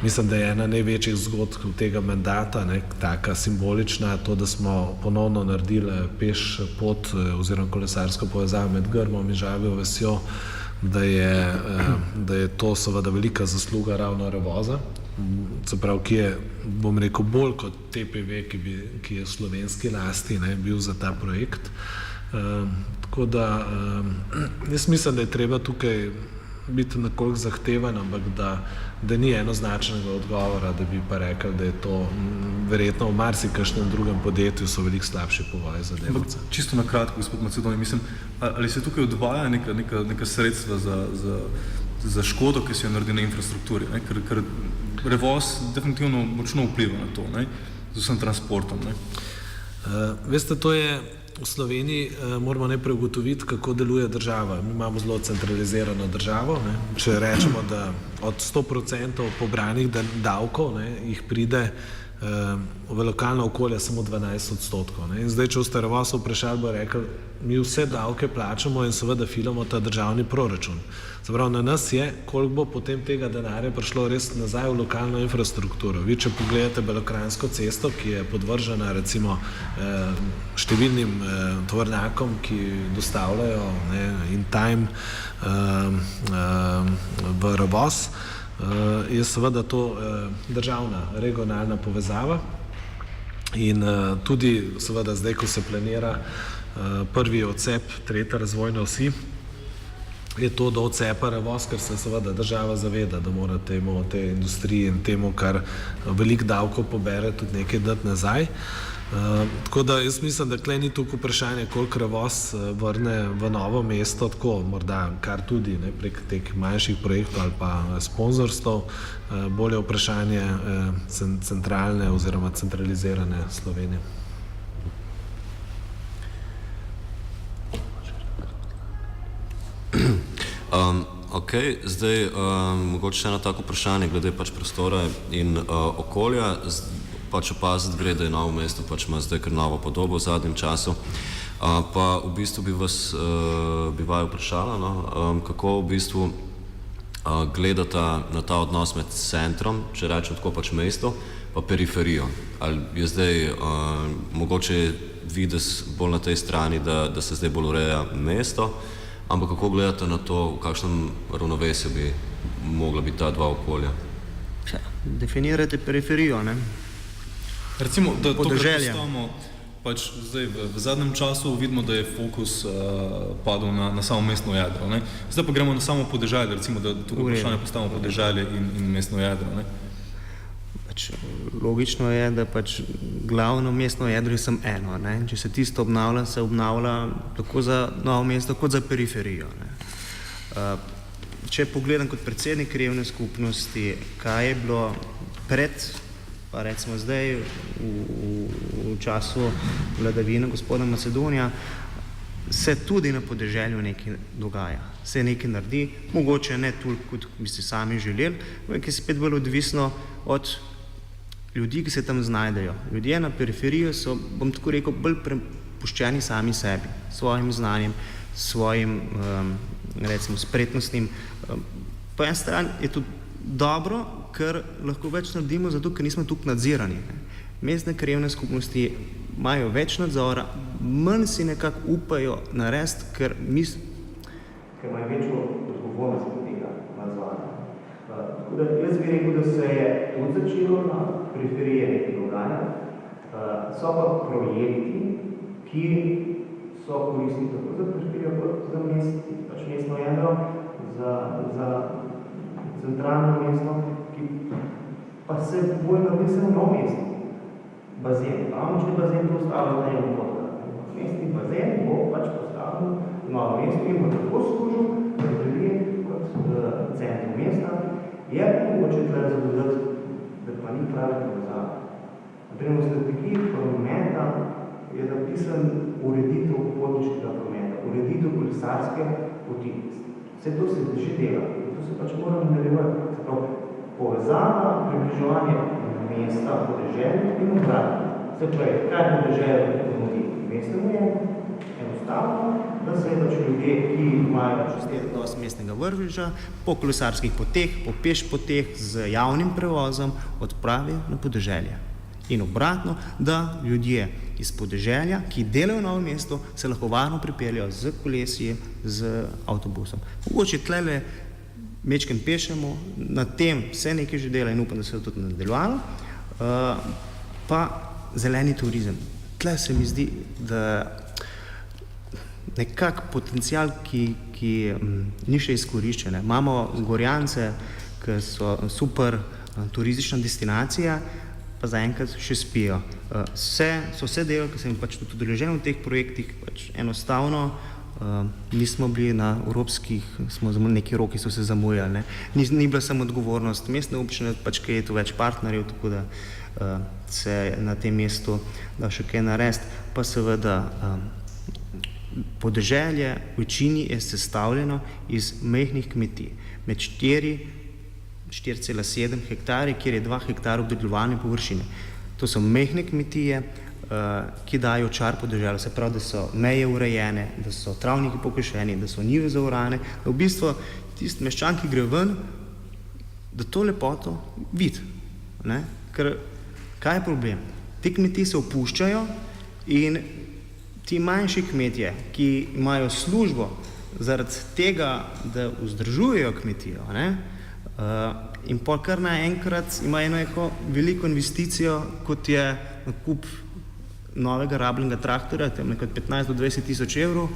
Mislim, da je ena največjih zgodb tega mandata, taka simbolična, to, da smo ponovno naredili peš pot oziroma kolesarsko povezavo med Grmom in Žabjo vasjo, da je to seveda velika zasluga ravno Revoza, se pravi, ki je, bom rekel, bolj kot TPV, ki je v slovenski lasti, bil za ta projekt. Tako da jaz mislim, da je treba tukaj biti nekoliko zahteven, ampak da ni enoznačnega odgovora, da bi pa rekel, da je to verjetno v marsikakšnem drugem podjetju so veliko slabši pogoji za delavce. Čisto na kratko, gospod Macedoni, mislim, ali se tukaj odvaja neka sredstva za škodo, ki se jo naredi na infrastrukturi, ker Revoz definitivno močno vpliva na to, z vsem transportom. Veste, to je v Sloveniji, moramo najprej ugotoviti, kako deluje država. Mi imamo zelo centralizirano državo. Če rečemo, da od 100% pobranih davkov jih pride v lokalno okolje samo 12%. In zdaj, če boste Revoz vprašali, bo rekel, mi vse davke plačamo in seveda filamo ta državni proračun. Se pravi, na nas je, koliko bo potem tega denarja prišlo res nazaj v lokalno infrastrukturo. Vi, če pogledate Belokranjsko cesto, ki je podvržena recimo številnim tovornjakom, ki dostavljajo in time v Revoz, je seveda to državna, regionalna povezava in tudi seveda zdaj, ko se planira prvi odcep tretje razvojne osi, je to do odcepa Revoz, ker se seveda država zaveda, da mora temu, tej industriji in temu, kar veliko davkov pobere, tudi nekaj dati nazaj. Tako da jaz mislim, da tukaj ni toliko vprašanje, koliko Revoz vrne v Novo mesto, tako morda kar tudi prek teh manjših projektov ali pa sponzorstv, bolje vprašanje centralne oziroma centralizirane Slovenije. Ok, zdaj mogoče še eno tako vprašanje glede prostora in okolja. Opaziti gre, da je Novo mesto ima zdaj kar novo podobo v zadnjem času. Pa v bistvu bi vaju vprašala, kako v bistvu gledata na ta odnos med centrom, če rečem tako mesto, pa periferijo. Ali je zdaj mogoče videti bolj na tej strani, da se zdaj bolj ureja mesto, ampak kako gledate na to, v kakšnem ravnovesju bi mogla biti ta dva okolja? Definirate periferijo, Recimo, da to predstavimo, zdaj v zadnjem času vidimo, da je fokus padel na samo mestno jedro. Zdaj pa gremo na samo podeželje, recimo, da tukaj vprašanje postavimo podeželje in mestno jedro. Logično je, da glavno mestno jedro je samo eno. Če se tisto obnavlja, se obnavlja tako za Novo mesto, kot za periferijo. Če pogledam kot predsednik krajevne skupnosti, kaj je bilo pred, pa recimo zdaj v času vladavine gospoda Macedonija, se tudi na podeželju nekaj dogaja. Se nekaj naredi, mogoče ne toliko, kot bi si sami želeli, ampak je spet bolj odvisno od ljudi, ki se tam znajdejo. Ljudje na periferiji so, bom tako rekel, bolj prepuščeni sami sebi, svojim znanjem, svojim, recimo, spretnostnim. Po eni strani je to dobro, ker lahko več naredimo, zato ker nismo tukaj nadzirani. Mestne krajevne skupnosti imajo več nadzora, manj si nekako upajo narediti, ker imajo večjo odgovornost tega nadzora. Tako da jaz bi rekel, da se je tudi začelo na periferiji nekaj dogajati. So pa projekti, ki so koristni tako za periferijo kot za mestno jedro, za centralno mesto, ki pa se bolj naredi samo Novo mesto. Bazen. Če bazen postavlja na eno pot. Mestni bazen bo postavljen v Novo mesto in bo tako služil periferiji kot centru mesta. Je mogoče tukaj zadovoljati, da pa ni pravi povezava. Naprimer, v strategiji prometa je napisan ureditev potniškega prometa, ureditev kolesarske poti. Vse to se že dela. To se mora nadaljevati. Povezava, približevanje mesta, podeželju in obratno. Se pravi, kaj podeželju ponudi mestnemu jedru, enostavno, da se ljudje, ki imajo Odnos mestnega vrveža po kolesarskih poteh, po peš poteh z javnim prevozom odpravijo na podeželje. In obratno, da ljudje iz podeželja, ki delajo v Novem mestu, se lahko varno pripeljajo z kolesji, z avtobusom. Mogoče tlele mečken pešemo, na tem se nekaj že dela in upam, da se je tudi nadaljevalo, pa zeleni turizem. Tle se mi zdi, da nekak potencial, ki ni še izkoriščen. Imamo Gorjance, ki so super turistična destinacija, pa zaenkrat še spijo. So vse delo, ki sem pač tudi udeležen v teh projektih, pač enostavno nismo bili na evropskih, neki roki so se zamujali. Ni bila samo odgovornost mestne občine, pač kaj je tu več partnerjev, tako da se na tem mestu da še kaj narediti, pa seveda podeželje v večini je sestavljeno iz majhnih kmetij, med 4,7 hektarje, kjer je 2 hektara obdelovalne površine. To so majhne kmetije, ki dajo čar podeželju, se pravi, da so meje urejene, da so travniki pokošeni, da so njive zaorane, da v bistvu tisti meščan, ki gre ven, da to lepoto vidi. Ker kaj je problem? Te kmetije se opuščajo in ti manjši kmetje, ki imajo službo zaradi tega, da vzdržujejo kmetijo, in pol kar naenkrat ima eno veliko investicijo, kot je nakup novega rabljenega traktorja, tam nekaj 15 do 20 tisoč evrov,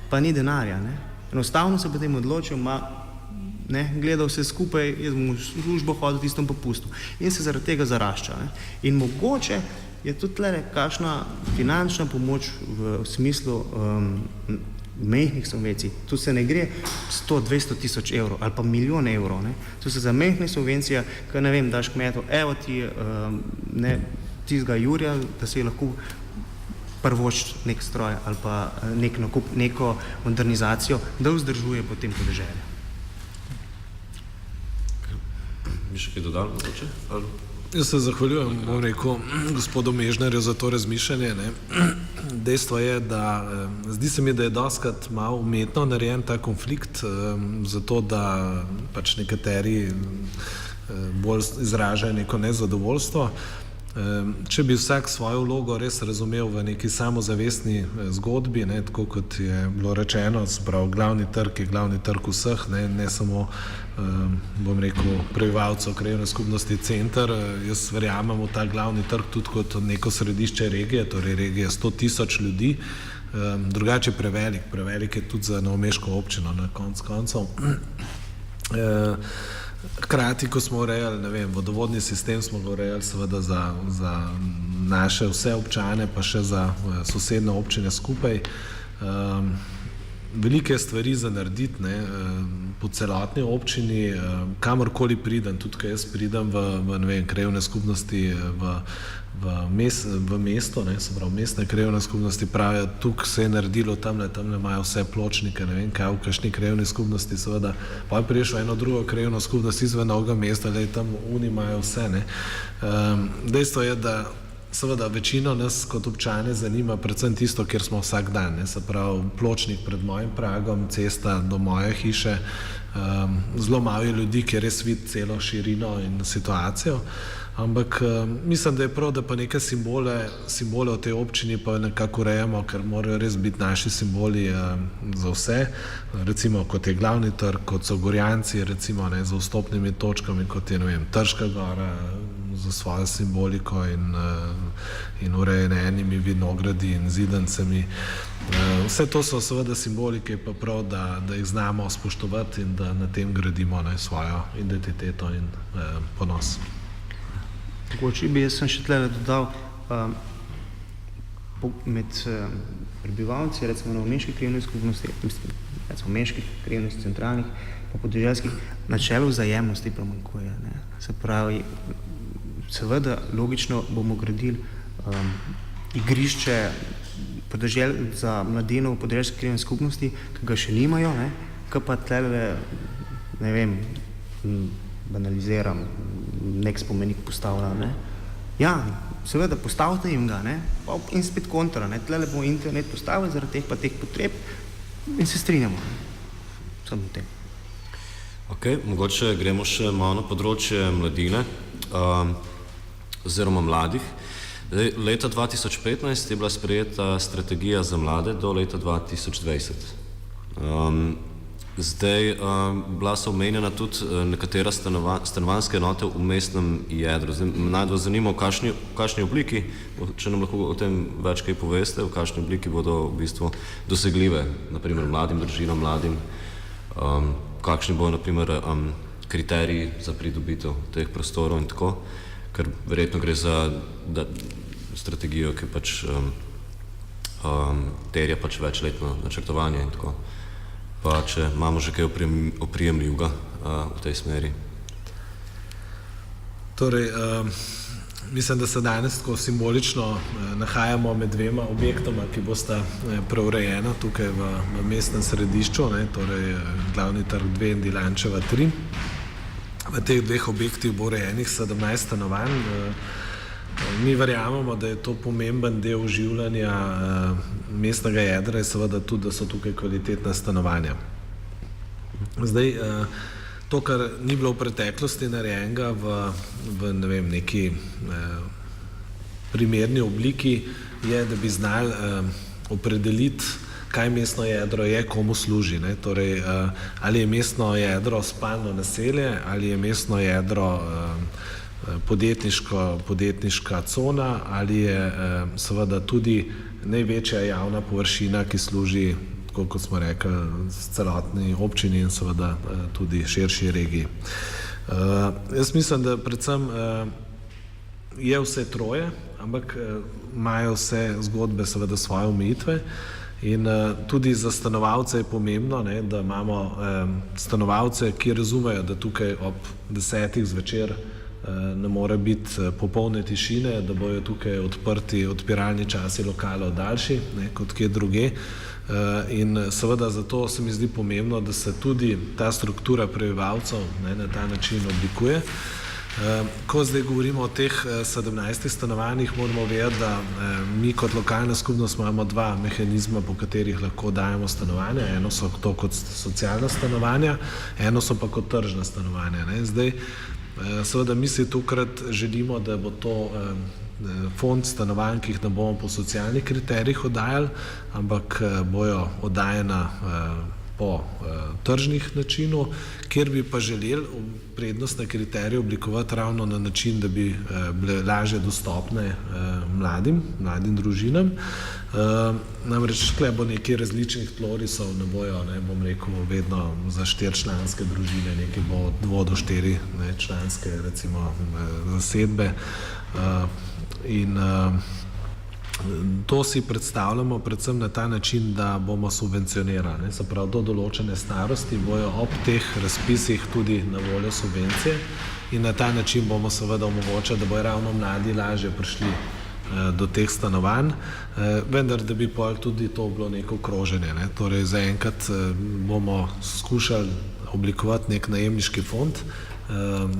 pa ni denarja. Enostavno se potem odločil, gleda vse skupaj, jaz bom v službo hodil tistom popustu in se zaradi tega zarašča. In mogoče je tudi tle kakšna finančna pomoč v smislu majhnih subvencij. Tu se ne gre 100-200 tisoč evrov ali pa milijon evrov. Tu se za majhne subvencije, ker ne vem, daš kmetu, evo ti tistega jurja, da si lahko prvošč nek stroj ali pa nek nakup, neko modernizacijo, da vzdržuje potem podeželje. Bi še kaj dodal, mogoče? Jaz se zahvaljujem, bom rekel, gospodu Mežnarju za to razmišljanje. Dejstvo je, da zdi se mi, da je dostikrat malo umetno narejen ta konflikt, zato da pač nekateri bolj izražajo neko nezadovoljstvo. Če bi vsak svojo vlogo res razumel v neki samozavestni zgodbi, tako kot je bilo rečeno, glavni trg je glavni trg vseh, ne samo, bom rekel, prebivalcev krajevne skupnosti center. Jaz verjamem v ta glavni trg tudi kot neko središče regije, torej regije 100 tisoč ljudi, drugače prevelik je tudi za novomeško občino na koncu koncev. Hkrati, ko smo urejali, vodovodni sistem, smo ga urejali seveda za naše vse občane, pa še za sosedne občine skupaj. Velike stvari za narediti po celotni občini, kamorkoli pridem, tudi ko jaz pridem v krajevne skupnosti v mesto, se pravi mestne krajevne skupnosti pravijo, tukaj se je naredilo, tamle imajo vse pločnike, ne vem kaj, v kakšni krajevni skupnosti seveda, pa je prišel eno drugo krajevno skupnost izven Novega mesta, tam oni imajo vse. Dejstvo je, da seveda večino nas kot občane zanima predvsem tisto, kjer smo vsak dan, se pravi pločnik pred mojim pragom, cesta do moje hiše, zelo malo je ljudi, ki res vidi celo širino in situacijo, ampak mislim, da je prav, da pa neke simbole v tej občini pa nekako urejamo, ker morajo res biti naši simboli za vse, recimo kot je glavni trg, kot so Gorjanci, recimo z vstopnimi točkami, kot je, Trška gora, za svojo simboliko in urejenimi vinogradi in zidancami. Vse to so seveda simboli, ki je pa prav, da jih znamo spoštovati in da na tem gradimo svojo identiteto in ponos. Mogoče bi jaz sem še tle dodal, med prebivalci, recimo na Meških krajevnih skupnosti, recimo Meških krajevnih centralnih, pa podeželskih, načelo vzajemnosti primanjkuje. Se pravi, seveda logično bomo gradili igrišče za mladino v podeželskih krajevnih skupnosti, ki ga še nimajo, ki pa tle, ne vem, banaliziram, nek spomenik postavlja. Ja, seveda postavite jim ga, ne, pa in spet kontra, ne, tlele bomo internet postavili zaradi teh pa teh potreb in se strinjamo. Samo tem. Ok, mogoče gremo še malo na področje mladine, oziroma mladih. Leta 2015 je bila sprejeta strategija za mlade do leta 2020. Bila so omenjena tudi nekatera stanovanjske enote v mestnem jedru. Naj vas zanima, v kakšni obliki, če nam lahko o tem več kaj poveste, v kakšni obliki bodo v bistvu dosegljive, naprimer mladim družinam, mladim, kakšni bodo naprimer kriteriji za pridobitev teh prostorov in tako, ker verjetno gre za strategijo, ki pač terja pač večletno načrtovanje in tako. Pa če imamo že kaj oprijemljivega v tej smeri. Torej, mislim, da se danes tako simbolično nahajamo med dvema objektoma, ki bosta preurejena tukaj v mestnem središču, ne, torej Glavni trg 2 in Dilančeva 3. V teh dveh objektih bo urejenih 17 stanovanj. Mi verjamemo, da je to pomemben del oživljanja mestnega jedra in seveda tudi, da so tukaj kvalitetna stanovanja. Zdaj, to, kar ni bilo v preteklosti narejenega v ne vem, neki primerni obliki, je, da bi znali opredeliti, kaj mestno jedro je, komu služi. Ne? Torej, ali je mestno jedro spalno naselje, ali je mestno jedro podjetniška cona, ali je seveda tudi največja javna površina, ki služi, kot smo rekli, celotni občini in seveda tudi širši regiji. Jaz mislim, da predvsem je vse troje, ampak imajo vse zgodbe seveda svoje omejitve in tudi za stanovalce je pomembno, ne, da imamo stanovalce, ki razumejo, da tukaj ob 10. zvečer ne more biti popolne tišine, da bojo tukaj odpiralni časi lokalov daljši, ne, kot kje druge. In seveda zato se mi zdi pomembno, da se tudi ta struktura prebivalcev, ne, na ta način oblikuje. Ko zdaj govorimo o teh 17 stanovanjih, moramo vedeti, da mi kot lokalna skupnost imamo dva mehanizma, po katerih lahko dajemo stanovanja. Eno so to kot socialna stanovanja, eno so pa kot tržna stanovanja. Ne. Zdaj, seveda mi si tukrat želimo, da bo to fond stanovanj, ki jih ne bomo po socialnih kriterijih oddajali, ampak bojo oddajena po tržnih načinu, kjer bi pa želeli prednostne kriterije oblikovati ravno na način, da bi bile lažje dostopne mladim družinam. Namreč tukaj bo nekaj različnih tlorisov, ne bojo, ne, bom rekel, vedno za 4-članske družine, nekaj bo 2 do 4 članske, recimo, zasedbe. In to si predstavljamo predvsem na ta način, da bomo subvencionirali. Se pravi, do določene starosti bojo ob teh razpisih tudi na voljo subvencije in na ta način bomo seveda omogočali, da bojo ravno mladi lažje prišli do teh stanovanj, vendar da bi pol tudi to bilo neko kroženje. Ne. Torej, zaenkrat bomo skušali oblikovati nek najemniški fond.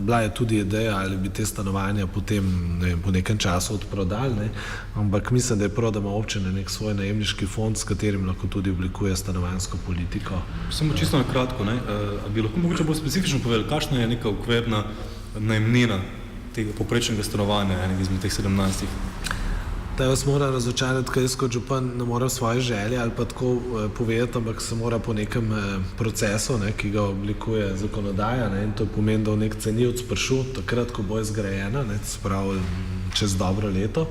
Bila je tudi ideja, ali bi te stanovanja potem, ne vem, po nekem času odprodali, ne, ampak mislim, da je prav, da ima občina nek svoj najemniški fond, s katerim lahko tudi oblikuje stanovanjsko politiko. Samo čisto na kratko, ne, a bi lahko mogoče bolj specifično povedali, kakšna je neka okvirna najemnina tega poprečnega stanovanja enega izmed teh 17? Da vas mora razočarati, kaj jaz kot župan ne morem svoje želje ali pa tako povedati, ampak se mora po nekem procesu, ne, ki ga oblikuje zakonodaja, ne, in to pomeni, da v nek cenilec prišel takrat, ko bo zgrajena, ne, se pravi čez dobro leto,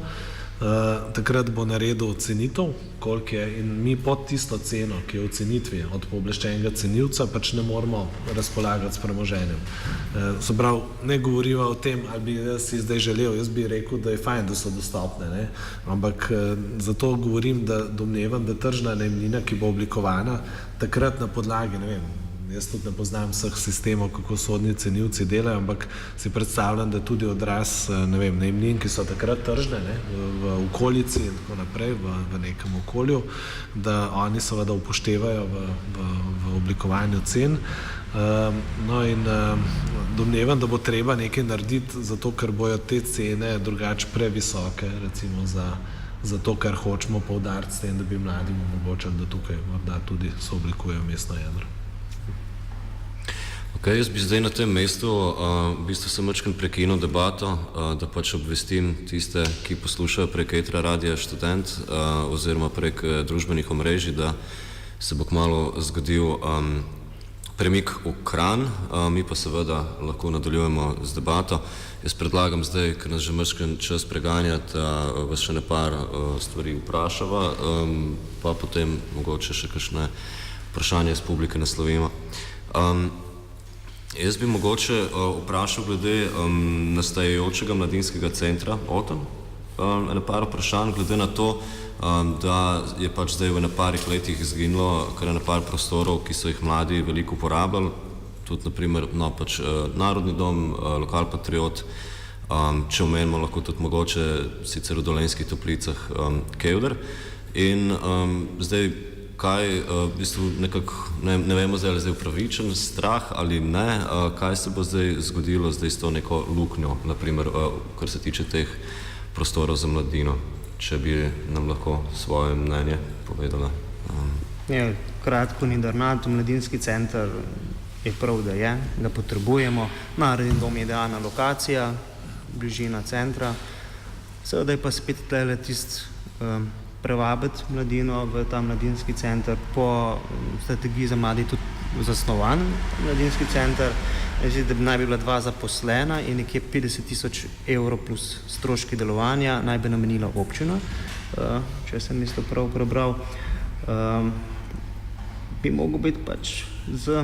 takrat bo naredil ocenitev, koliko je, in mi pod tisto ceno, ki je v cenitvi od pooblaščenega cenilca, pač ne moramo razpolagati s premoženjem. Se pravi, ne govoriva o tem, ali bi jaz si zdaj želel, jaz bi rekel, da je fajn, da so dostopne, ne? Ampak zato govorim, da domnevam, da tržna najemnina, ki bo oblikovana takrat na podlagi, ne vem, jaz tudi ne poznam vseh sistemov, kako sodni cenilci delajo, ampak si predstavljam, da tudi odraz, ne vem, najemnin, ki so takrat tržne, ne, v okolici in tako naprej, v nekem okolju, da oni seveda upoštevajo v oblikovanju cen. No in domnevam, da bo treba nekaj narediti, zato ker bojo te cene drugače previsoke, recimo za to, kar hočemo poudariti s tem, da bi mladim omogočili, da tukaj morda tudi soblikujejo mestno jedro. Ok, jaz bi zdaj na tem mestu v bistvu se majčkeno prekinil debato, da pač obvestim tiste, ki poslušajo prek Etra Radia Študent oziroma prek družbenih omrežij, da se bo kmalu zgodil premik v Kranj, mi pa seveda lahko nadaljujemo z debato. Jaz predlagam zdaj, ker nas že majčkeno čas preganja, da vas še nepar stvari vprašava, pa potem mogoče še kakšne vprašanje iz publike naslovimo. Jaz bi mogoče vprašal glede nastajajočega mladinskega centra Oton, nepar vprašanj glede na to, da je pač zdaj v neparih letih izginilo kar nepar prostorov, ki so jih mladi veliko uporabljali, tudi naprimer pač Narodni dom, Lokal Patriot, če omenimo lahko tudi mogoče sicer v Dolenjskih Toplicah Kevder. In zdaj kaj v bistvu nekako, ne vemo zdaj, ali je upravičen strah ali ne, kaj se bo zdaj zgodilo zdaj s to neko luknjo, naprimer, kar se tiče teh prostorov za mladino, če bi nam lahko svoje mnenje povedala. Ja, kratko ni darnat, mladinski center je prav, da je, ga potrebujemo, Narodni dom je idealna lokacija, bližina centra, seveda je pa spet tle tisti prevabiti mladino v ta mladinski center, po strategiji za mladi tudi zasnovan mladinski center, da bi naj bi bila 2 zaposlena in nekje 50 000 evrov plus stroški delovanja naj bi namenila občina, če sem isto prav prebral. Bi mogel biti pač z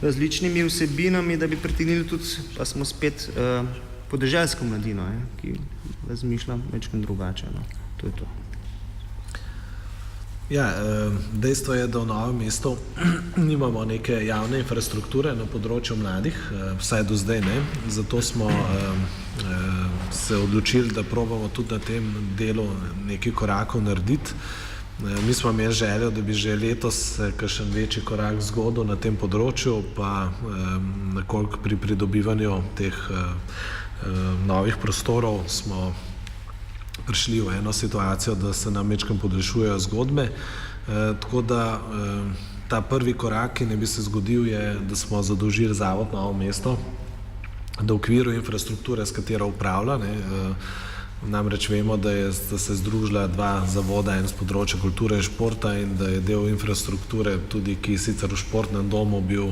različnimi vsebinami, da bi pritegnili tudi, pa smo spet podeželsko mladino, ki razmišlja večkrat drugače. No. To je to. Ja, dejstvo je, da v Novem mestu nimamo neke javne infrastrukture na področju mladih, vsaj do zdaj ne, zato smo se odločili, da probamo tudi na tem delu nekaj korakov narediti. Mi smo imeli željo, da bi že letos kakšen večji korak zgodil na tem področju, pa nekoliko pri pridobivanju teh novih prostorov smo prišli v eno situacijo, da se nam večkrat podaljšujejo zgodbe, tako da ta prvi korak, ki ne bi se zgodil, je, da smo zadolžili Zavod Novo mesto, da v okviru infrastrukture, s katero upravlja, namreč vemo, da se združila 2 zavoda, en z področja kulture in športa, in da je del infrastrukture tudi, ki sicer v športnem domu bil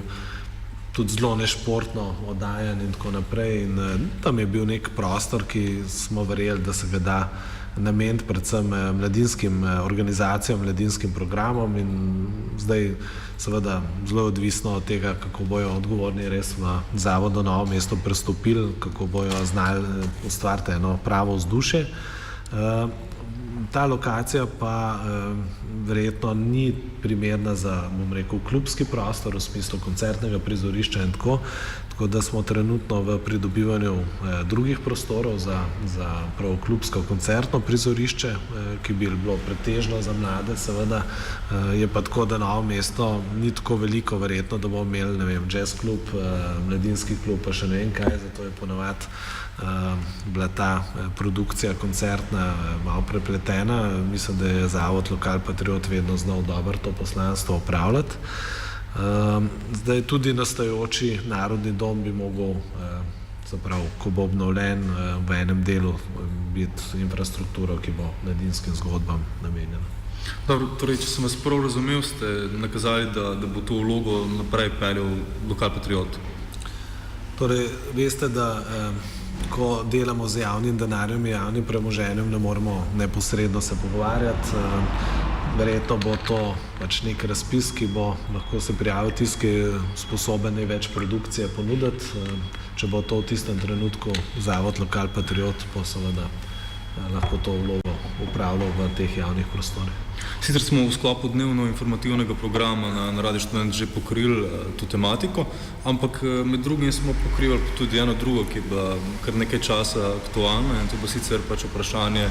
tudi zelo nešportno oddajan in tako naprej, in tam je bil nek prostor, ki smo verjeli, da se ga da nameniti predvsem mladinskim organizacijam, mladinskim programom, in zdaj seveda zelo odvisno od tega, kako bojo odgovorni res v Zavodu Novo mesto prestopili, kako bojo znali ustvariti eno pravo vzdušje. Ta lokacija pa verjetno ni primerna za, bom rekel, klubski prostor v smislu koncertnega prizorišča in tako da smo trenutno v pridobivanju drugih prostorov za prav klubsko koncertno prizorišče, ki bi bilo pretežno za mlade, seveda je pa tako, da Novo mesto ni tako veliko verjetno, da bomo imeli, ne vem, jazz klub, mladinski klub, pa še ne vem kaj, zato je ponavadi bila ta produkcija koncertna malo prepletena. Mislim, da je Zavod Lokal Patriot vedno znal dobro to poslanstvo opravljati. Zdaj tudi nastajajoči Narodni dom bi mogel, zapravo, ko bo obnovljen, v enem delu biti infrastrukturo, ki bo mladinskim zgodbam namenjena. Dobro, torej, če sem vas prav razumel, ste nakazali, da bo to vlogo naprej peljal Lokal Patriot. Torej, veste, da ko delamo z javnim denarjem in javnim premoženjem, ne moremo neposredno se pogovarjati. Verjetno bo to pač nek razpis, ki bo lahko se prijavil tisti, ki je sposoben največ produkcije ponuditi. Če bo to v tistem trenutku Zavod Lokal Patriot, pa seveda lahko to vlogo upravljal v teh javnih prostorih. Sicer smo v sklopu dnevno informativnega programa na Radiu Študent že pokrili to tematiko, ampak med drugim smo pokrivali tudi eno drugo, ki je bila kar nekaj časa aktualna, in to bo sicer pač vprašanje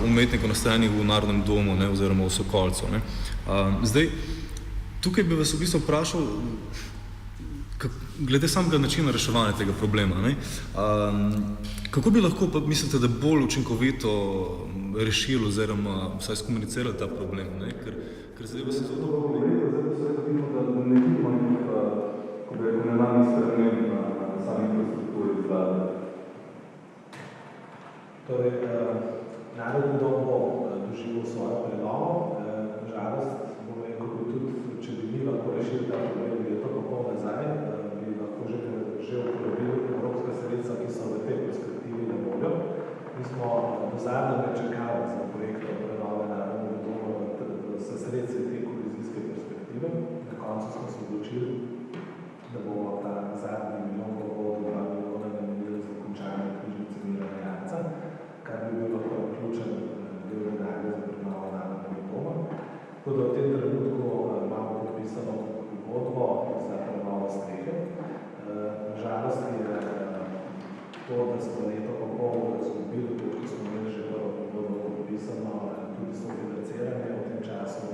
umetnikov nastajanih v Narodnem domu, oziroma v Sokolcu. Zdaj, tukaj bi vas v bistvu vprašal, glede samega načina reševanja tega problema, ne, kako bi lahko, pa mislite, da bolj učinkovito rešili oziroma vsaj skomunicirali ta problem, ne, ker zdaj se zelo dobro govorite, zdaj pa se vidimo, da ne vidimo nekih, ko bi rekel, nenadnih sprememb na sami infrastrukturi zgrade. Torej, Narodni dom bo doživel svojo prenovo. Žalost, bom rekel, tudi, če bi mi lahko rešili ta problem leto pa pol nazaj, bi lahko že uporabili evropska sredstva, ki so v tej perspektivi na voljo. Mi smo do zadnjega čakali za projektom prenove Narodnega doma s sredstvi te kohezijske perspektive. Na koncu smo se odločili, da bomo ta zadnji milijon pa pol, 2 milijona namenili za končanje knjižnice Mirana Janca, kar bi bil lahko ključen del denarja za prenovo Narodnega doma. Tako da v tem trenutku imamo podpisano pogodbo za prenovo strehe. Žalost je to, da smo leto pa pol izgubili, ko smo imeli že prvo pogodbo podpisano, tudi sofinanciranje v tem času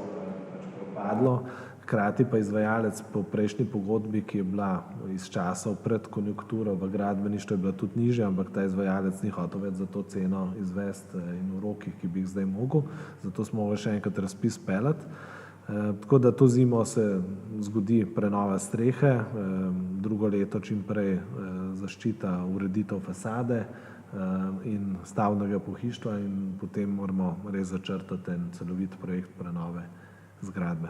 propadlo. Hkrati pa izvajalec po prejšnji pogodbi, ki je bila iz časov pred konjunkturo v gradbeništvu, je bila tudi nižja, ampak ta izvajalec ni hotel več za to ceno izvesti in v rokih, ki bi jih zdaj mogel. Zato smo mogli še enkrat razpis peljati. Tako da to zimo se zgodi prenova strehe, drugo leto čim prej zaščita, ureditev fasade in stavbnega pohištva in potem moramo res začrtati en celovit projekt prenove zgradbe.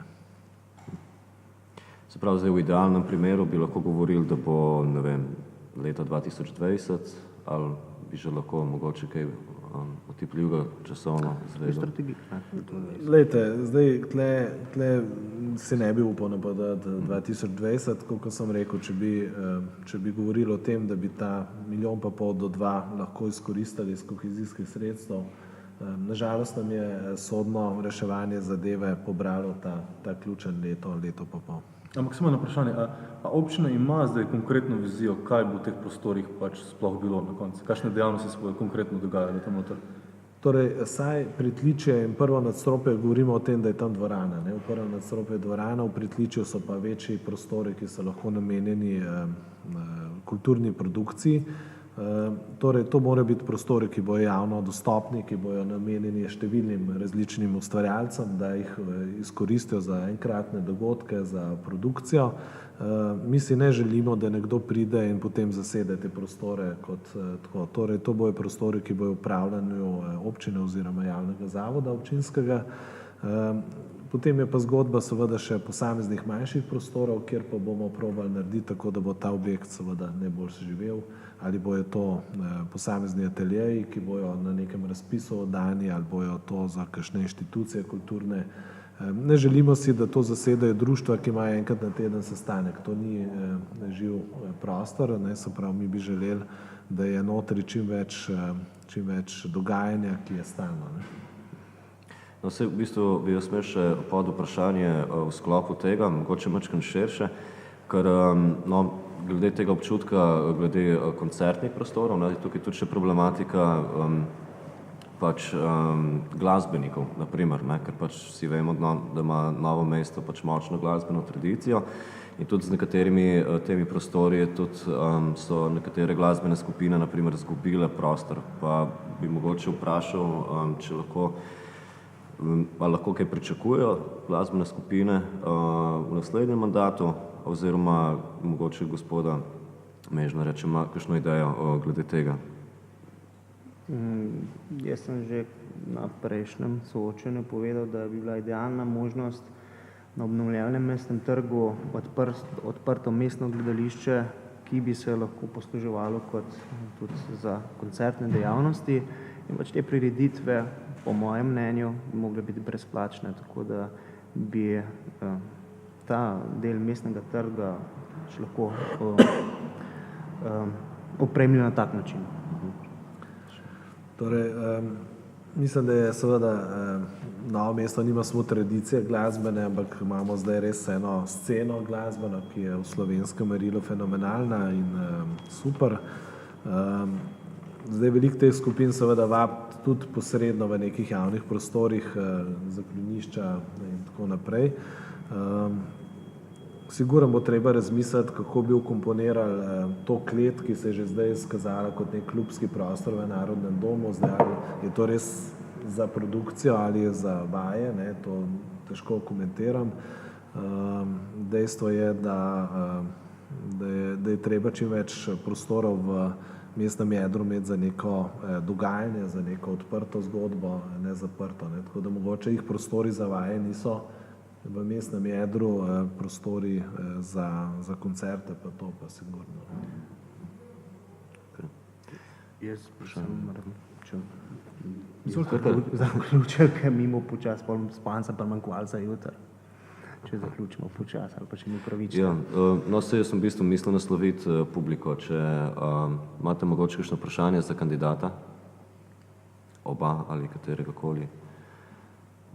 Se pravi, zdaj v idealnem primeru bi lahko govorili, da bo, ne vem, leta 2020 ali bi že lahko mogoče kaj otipljivega časovno izvedel. Glejte, zdaj tle se ne bi upal napadati 2020, kot sem rekel, če bi govorili o tem, da bi ta 1,5 milijona do 2 lahko izkoristili iz kohezijskih sredstev. Nažalost nam je sodno reševanje zadeve pobralo ta ključen leto pa pol. Ampak samo eno vprašanje, a občina ima zdaj konkretno vizijo, kaj bo v teh prostorih pač sploh bilo na koncu? Kakšne dejavnosti se bodo konkretno dogajale tam noter? Torej, saj pritličje in prvo nadstropje, govorimo o tem, da je tam dvorana. Ne? V prvem nadstropju je dvorana, v pritličju so pa večji prostori, ki so lahko namenjeni kulturni produkciji. Torej, to mora biti prostori, ki bojo javno dostopni, ki bojo namenjeni številnim različnim ustvarjalcem, da jih izkoristijo za enkratne dogodke, za produkcijo. Mi si ne želimo, da nekdo pride in potem zasede te prostore kot tako. Torej, to bojo prostori, ki bojo v upravljanju občine oziroma javnega zavoda občinskega. Potem je pa zgodba seveda še posameznih manjših prostorov, kjer pa bomo probali narediti tako, da bo ta objekt seveda najbolj živel, ali bojo to posamezni ateljeji, ki bojo na nekem razpisu oddani, ali bojo to za kakšne inštitucije kulturne. Ne želimo si, da to zasedajo društva, ki imajo enkrat na teden sestanek. To ni živ prostor, ne, se pravi, mi bi želeli, da je notri čim več dogajanja, ki je stalno. Ne. No, v bistvu bi jaz imel še pod vprašanje v sklopu tega, mogoče malo širše, ker glede tega občutka, glede koncertnih prostorov, tukaj tudi še problematika glasbenikov, naprimer, ker pač vsi vemo, da ima Novo mesto pač močno glasbeno tradicijo in tudi z nekaterimi temi prostori tudi so nekatere glasbene skupine naprimer izgubile prostor, pa bi mogoče vprašal, če lahko kaj pričakujejo glasbene skupine v naslednjem mandatu, oziroma mogoče gospoda Mežnarja, če ima kakšno idejo glede tega. Jaz sem že na prejšnjem soočenju povedal, da bi bila idealna možnost na obnovljenem mestnem trgu odprto mestno gledališče, ki bi se lahko posluževalo kot tudi za koncertne dejavnosti in pač te prireditve, po mojem mnenju, mogle biti brezplačne, tako da bi ta del mestnega trga lahko opremljen na tak način. Torej, mislim, da je seveda Novo mesto nima samo tradicije glasbene, ampak imamo zdaj res eno sceno glasbeno, ki je v slovenskem merilu fenomenalna in super. Zdaj veliko teh skupin seveda vabi tudi posredno v nekih javnih prostorih, zaklonišča in tako naprej. Sigurno bo treba razmisliti, kako bi ukomponirali to klet, ki se je že zdaj izkazala kot nek klubski prostor v Narodnem domu. Zdaj, ali je to res za produkcijo ali je za vaje, ne, to težko komentiram. Dejstvo je, da je treba čim več prostorov v mestnem jedru imeti za neko dogajanje, za neko odprto zgodbo, ne zaprto. Ne. Tako da mogoče jih prostori za vaje niso v mestnem jedru, prostori za koncerte, pa to pa sigurno. Jaz če zaključil, ker mimo počas, pol spanca pa manjkval za jutri. Če zaključimo počas, ali pa če mi pravično. Ja, no, jaz sem v bistvu mislil nasloviti publiko. Če imate mogoče kakšno vprašanje za kandidata? Oba ali katerega koli?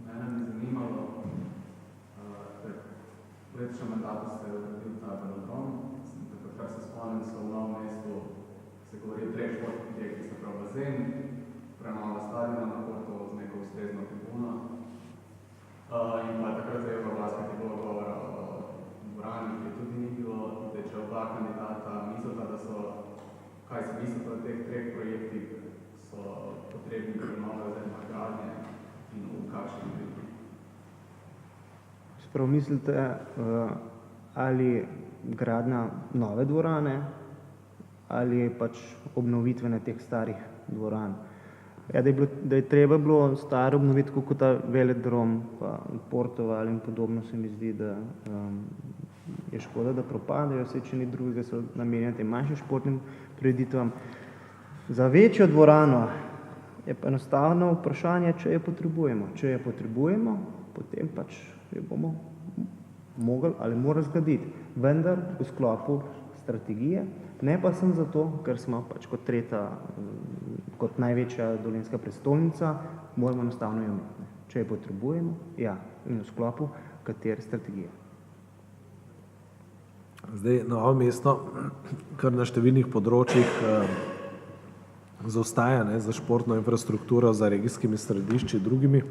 Mene bi zanimalo, v letošnjem mandatu ste uredili ta velodrom. Tako kar se spomnim, so v Novem mestu se govori o 3 športnih objektih, se pravi bazen, prenova stadiona na Portovu z neko ustrezno tribuno. In pa takrat je v vlast, ki je bilo govora o dvorani, ki tudi ni bilo, da če oba kandidata mislita, da so, kaj se mislite o teh 3 projektih, so potrebni prenove oziroma gradnje in v kakšni obliki. Sprav mislite, ali gradnja nove dvorane ali pač obnovitvene teh starih dvoran. Ja, da je treba bilo staro obnoviti, kot ta velodrom, pa Portoval in podobno, se mi zdi, da je škoda, da propadajo, vse če ni drugega, so namenjeni tem manjšim športnim prireditvam. Za večjo dvorano je pa enostavno vprašanje, če jo potrebujemo. Če jo potrebujemo, potem pač jo bomo mogli ali morali zgraditi, vendar v sklopu strategije, ne pa sem zato, ker smo pač kot največja dolenjska prestolnica, moramo enostavno jo imeti. Če jo potrebujemo, ja, in v sklopu katere strategije. Zdaj, Novo mesto, kar na številnih področjih zaostaja, ne, za športno infrastrukturo, za regijskimi središči drugimi,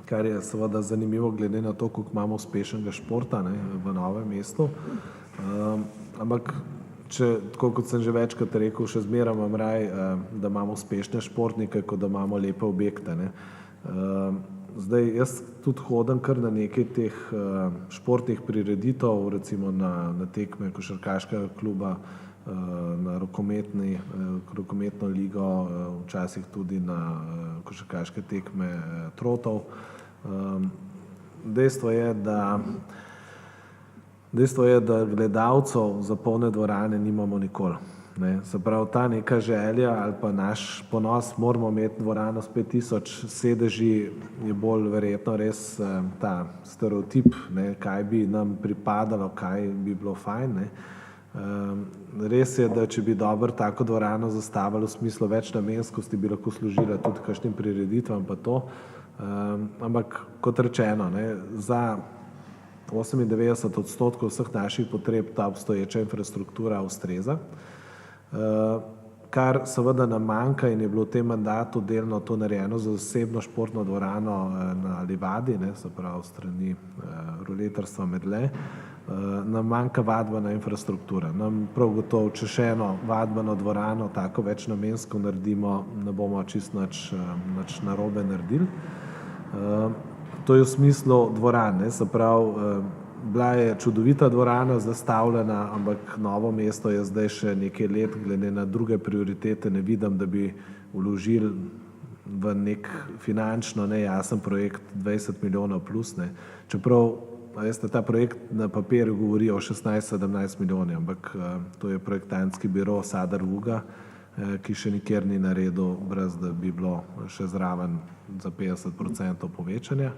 kar je seveda zanimivo glede na to, koliko imamo uspešnega športa, ne, v Novem mestu. Ampak tako kot sem že večkrat rekel, še zmeraj imam raj, da imamo uspešne športnike, kot da imamo lepe objekte. Ne. Zdaj, jaz tudi hodim kar na nekaj teh športnih prireditev, recimo na tekme košarkaškega kluba, na rokometno ligo, včasih tudi na košarkaške tekme trotov. Dejstvo je, da gledalcev za polne dvorane nimamo nikoli. Ne. Se pravi, ta neka želja ali pa naš ponos, moramo imeti dvorano s 5000 sedeži, je bolj verjetno res ta stereotip, ne, kaj bi nam pripadalo, kaj bi bilo fajn. Ne. Res je, da če bi dobro tako dvorano zastavili v smislu več namenskosti, bi lahko služila tudi kakšnim prireditvam pa to. Ampak kot rečeno, ne, za 98% vseh naših potreb ta obstoječa infrastruktura ustreza. Kar seveda nam manjka in je bilo v tem mandatu delno to narejeno za zasebno športno dvorano na Livadi, ne, se pravi strani roletarstva Medle, nam manjka vadbena infrastruktura. Nam prav gotovo, če še eno vadbeno dvorano tako več namensko naredimo, ne bomo čisto nič narobe naredili. To je v smislu dvoran, ne, se pravi, bila je čudovita dvorana zastavljena, ampak Novo mesto je zdaj še nekaj let, glede na druge prioritete, ne vidim, da bi vložili v nek finančno nejasen projekt 20 milijonov plus. Ne. Čeprav, veste, ta projekt na papirju govori o 16-17 milijonih, ampak to je projektantski biro Sadar Vuga, ki še nikjer ni naredil, brez da bi bilo še zraven za 50% povečanja.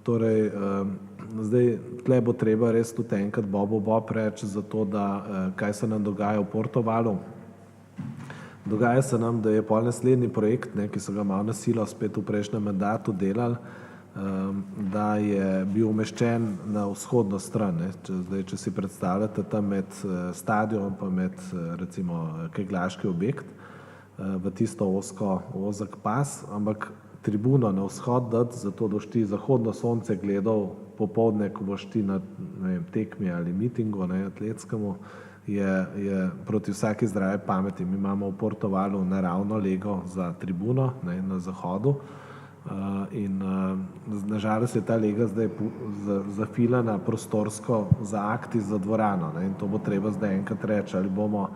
Torej, zdaj, tle bo treba res tudi enkrat Bob reči za to, da kaj se nam dogaja v Portovalu. Dogaja se nam, da je pol naslednji projekt, ne, ki so ga malo na silo spet v prejšnjem mandatu delali, da je bil umeščen na vzhodno stran. Ne. Zdaj, če si predstavljate tam med stadion pa med recimo kegljaški objekt v tisto ozek pas, ampak tribuno na vzhod dati, zato da boš ti zahodno sonce gledal popoldne, ko boš ti na tekmi ali mitingu, atletskemu, je proti vsaki zdravi pameti. Mi imamo v Portovalu naravno lego za tribuno na zahodu in nažalost je ta lega zdaj zafilana prostorsko za akti za dvorano in to bo treba zdaj enkrat reči, ali bomo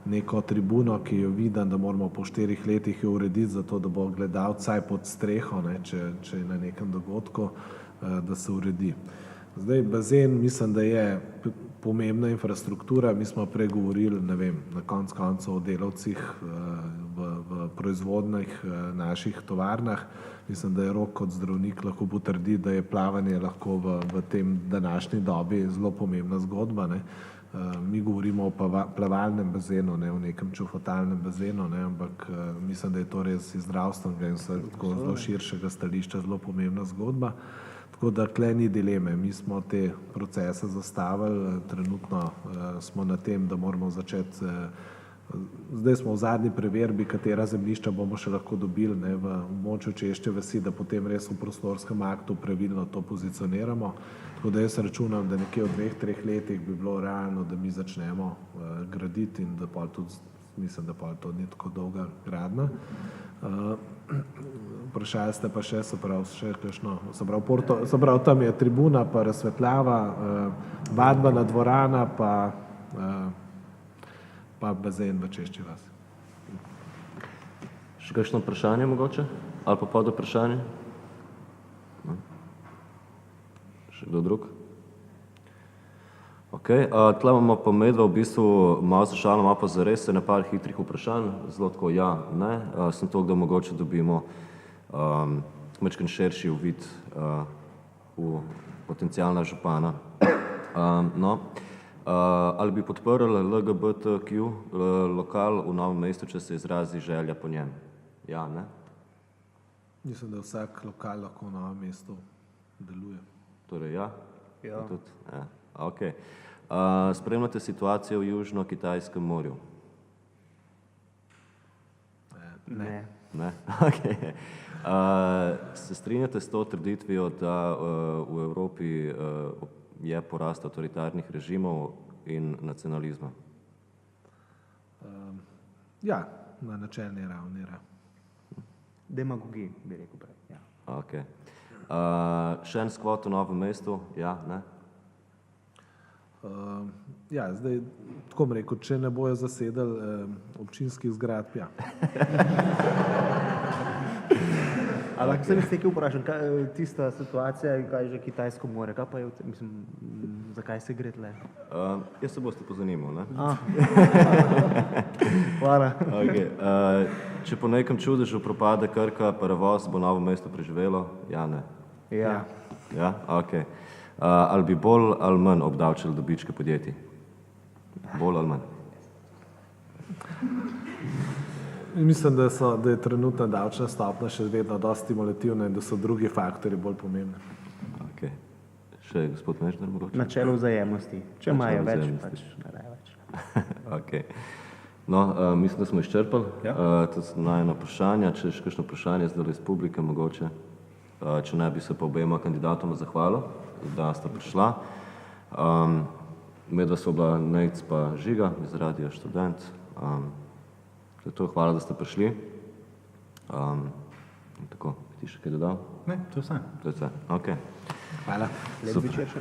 neko tribuno, ki jo vidim, da moramo po 4 letih jo urediti, zato da bo gledalec vsaj pod streho, če je na nekem dogodku, da se uredi. Zdaj, bazen mislim, da je pomembna infrastruktura. Mi smo prej govorili, na koncu koncev o delavcih v proizvodnih naših tovarnah. Mislim, da je Rok kot zdravnik lahko potrdi, da je plavanje lahko v tem današnji dobi zelo pomembna zgodba. Mi govorimo o plavalnem bazenu, ne o nekem čufotalnem bazenu, ampak mislim, da je to res iz zdravstvenega in zelo širšega stališča zelo pomembna zgodba. Tako da tle ni dileme. Mi smo te procese zastavili, trenutno smo na tem, da moramo začeti, zdaj smo v zadnji preverbi, katera zemljišča bomo še lahko dobili v območju Češče vasi, da potem res v prostorskem aktu pravilno to pozicioniramo. Tako da jaz računam, da nekje v 2-3 letih bi bilo realno, da mi začnemo graditi in da pol tudi, mislim, da pol to ni tako dolga gradnja. Vprašali ste pa še, se pravi, tam je tribuna, pa razsvetljava, vadbena dvorana, pa bazen v Češči vasi. Še kakšno vprašanje mogoče? Ali pa pod vprašanje? Še kdo drug? Ok, tle imamo pa medva v bistvu malo za šalo, malo pa za res, se nekaj hitrih vprašanj, zelo tako ja, ne, sem to, da mogoče dobimo majčken širši uvid v potencialna župana. Ali bi podprli LGBTQ lokal v Novem mestu, če se izrazi želja po njem? Ja, ne? Mislim, da vsak lokal lahko v Novem mestu deluje. Torej ja? Ja. Ok. Spremljate situacijo v Južno-Kitajskem morju? Ne. Ne? Ok. Se strinjate s to trditvijo, da v Evropi je porast avtoritarnih režimov in nacionalizma? Ja, na načelni ravni. Demagogiji, bi rekel prej. Ja. Ok. Še en skvot v Novem mestu? Ja, ne? Ja, zdaj, tako bom rekel, če ne bojo zasedali občinskih zgradb, ja. Ampak sem se nekaj vprašal, tista situacija, kaj je že Kitajsko more, kaj pa je, mislim, zakaj se gre tle? Jaz se boste pozanimal, ne? Hvala. Okay. Če po nekem čudežu propade Krka, Paravoz, bo Novo mesto preživelo? Ja, ne? Ja. Ja, ok. Ali bi bolj ali manj obdavčili dobičke podjetij? Bolj ali manj? Mislim, da je trenutna davčna stopnja še vedno dosti stimulativna in da so drugi faktori bolj pomembni. Ok. Še gospod Mežner mogoče? Načelo vzajemnosti. Če imajo več, pač narajo več. Ok. No, mislim, da smo izčrpali. To so najeno vprašanja. Če je še kakšno vprašanje zdaj iz publike mogoče, če ne bi se pa obema kandidatoma zahvalil, da sta prišla. Medva so bila Nejc pa Žiga iz Radia Študent. To je hvala, da ste prišli. Tako, bi ti še kaj dodal? Ne, to je vse. To je vse, ok. Hvala. Lep večer še.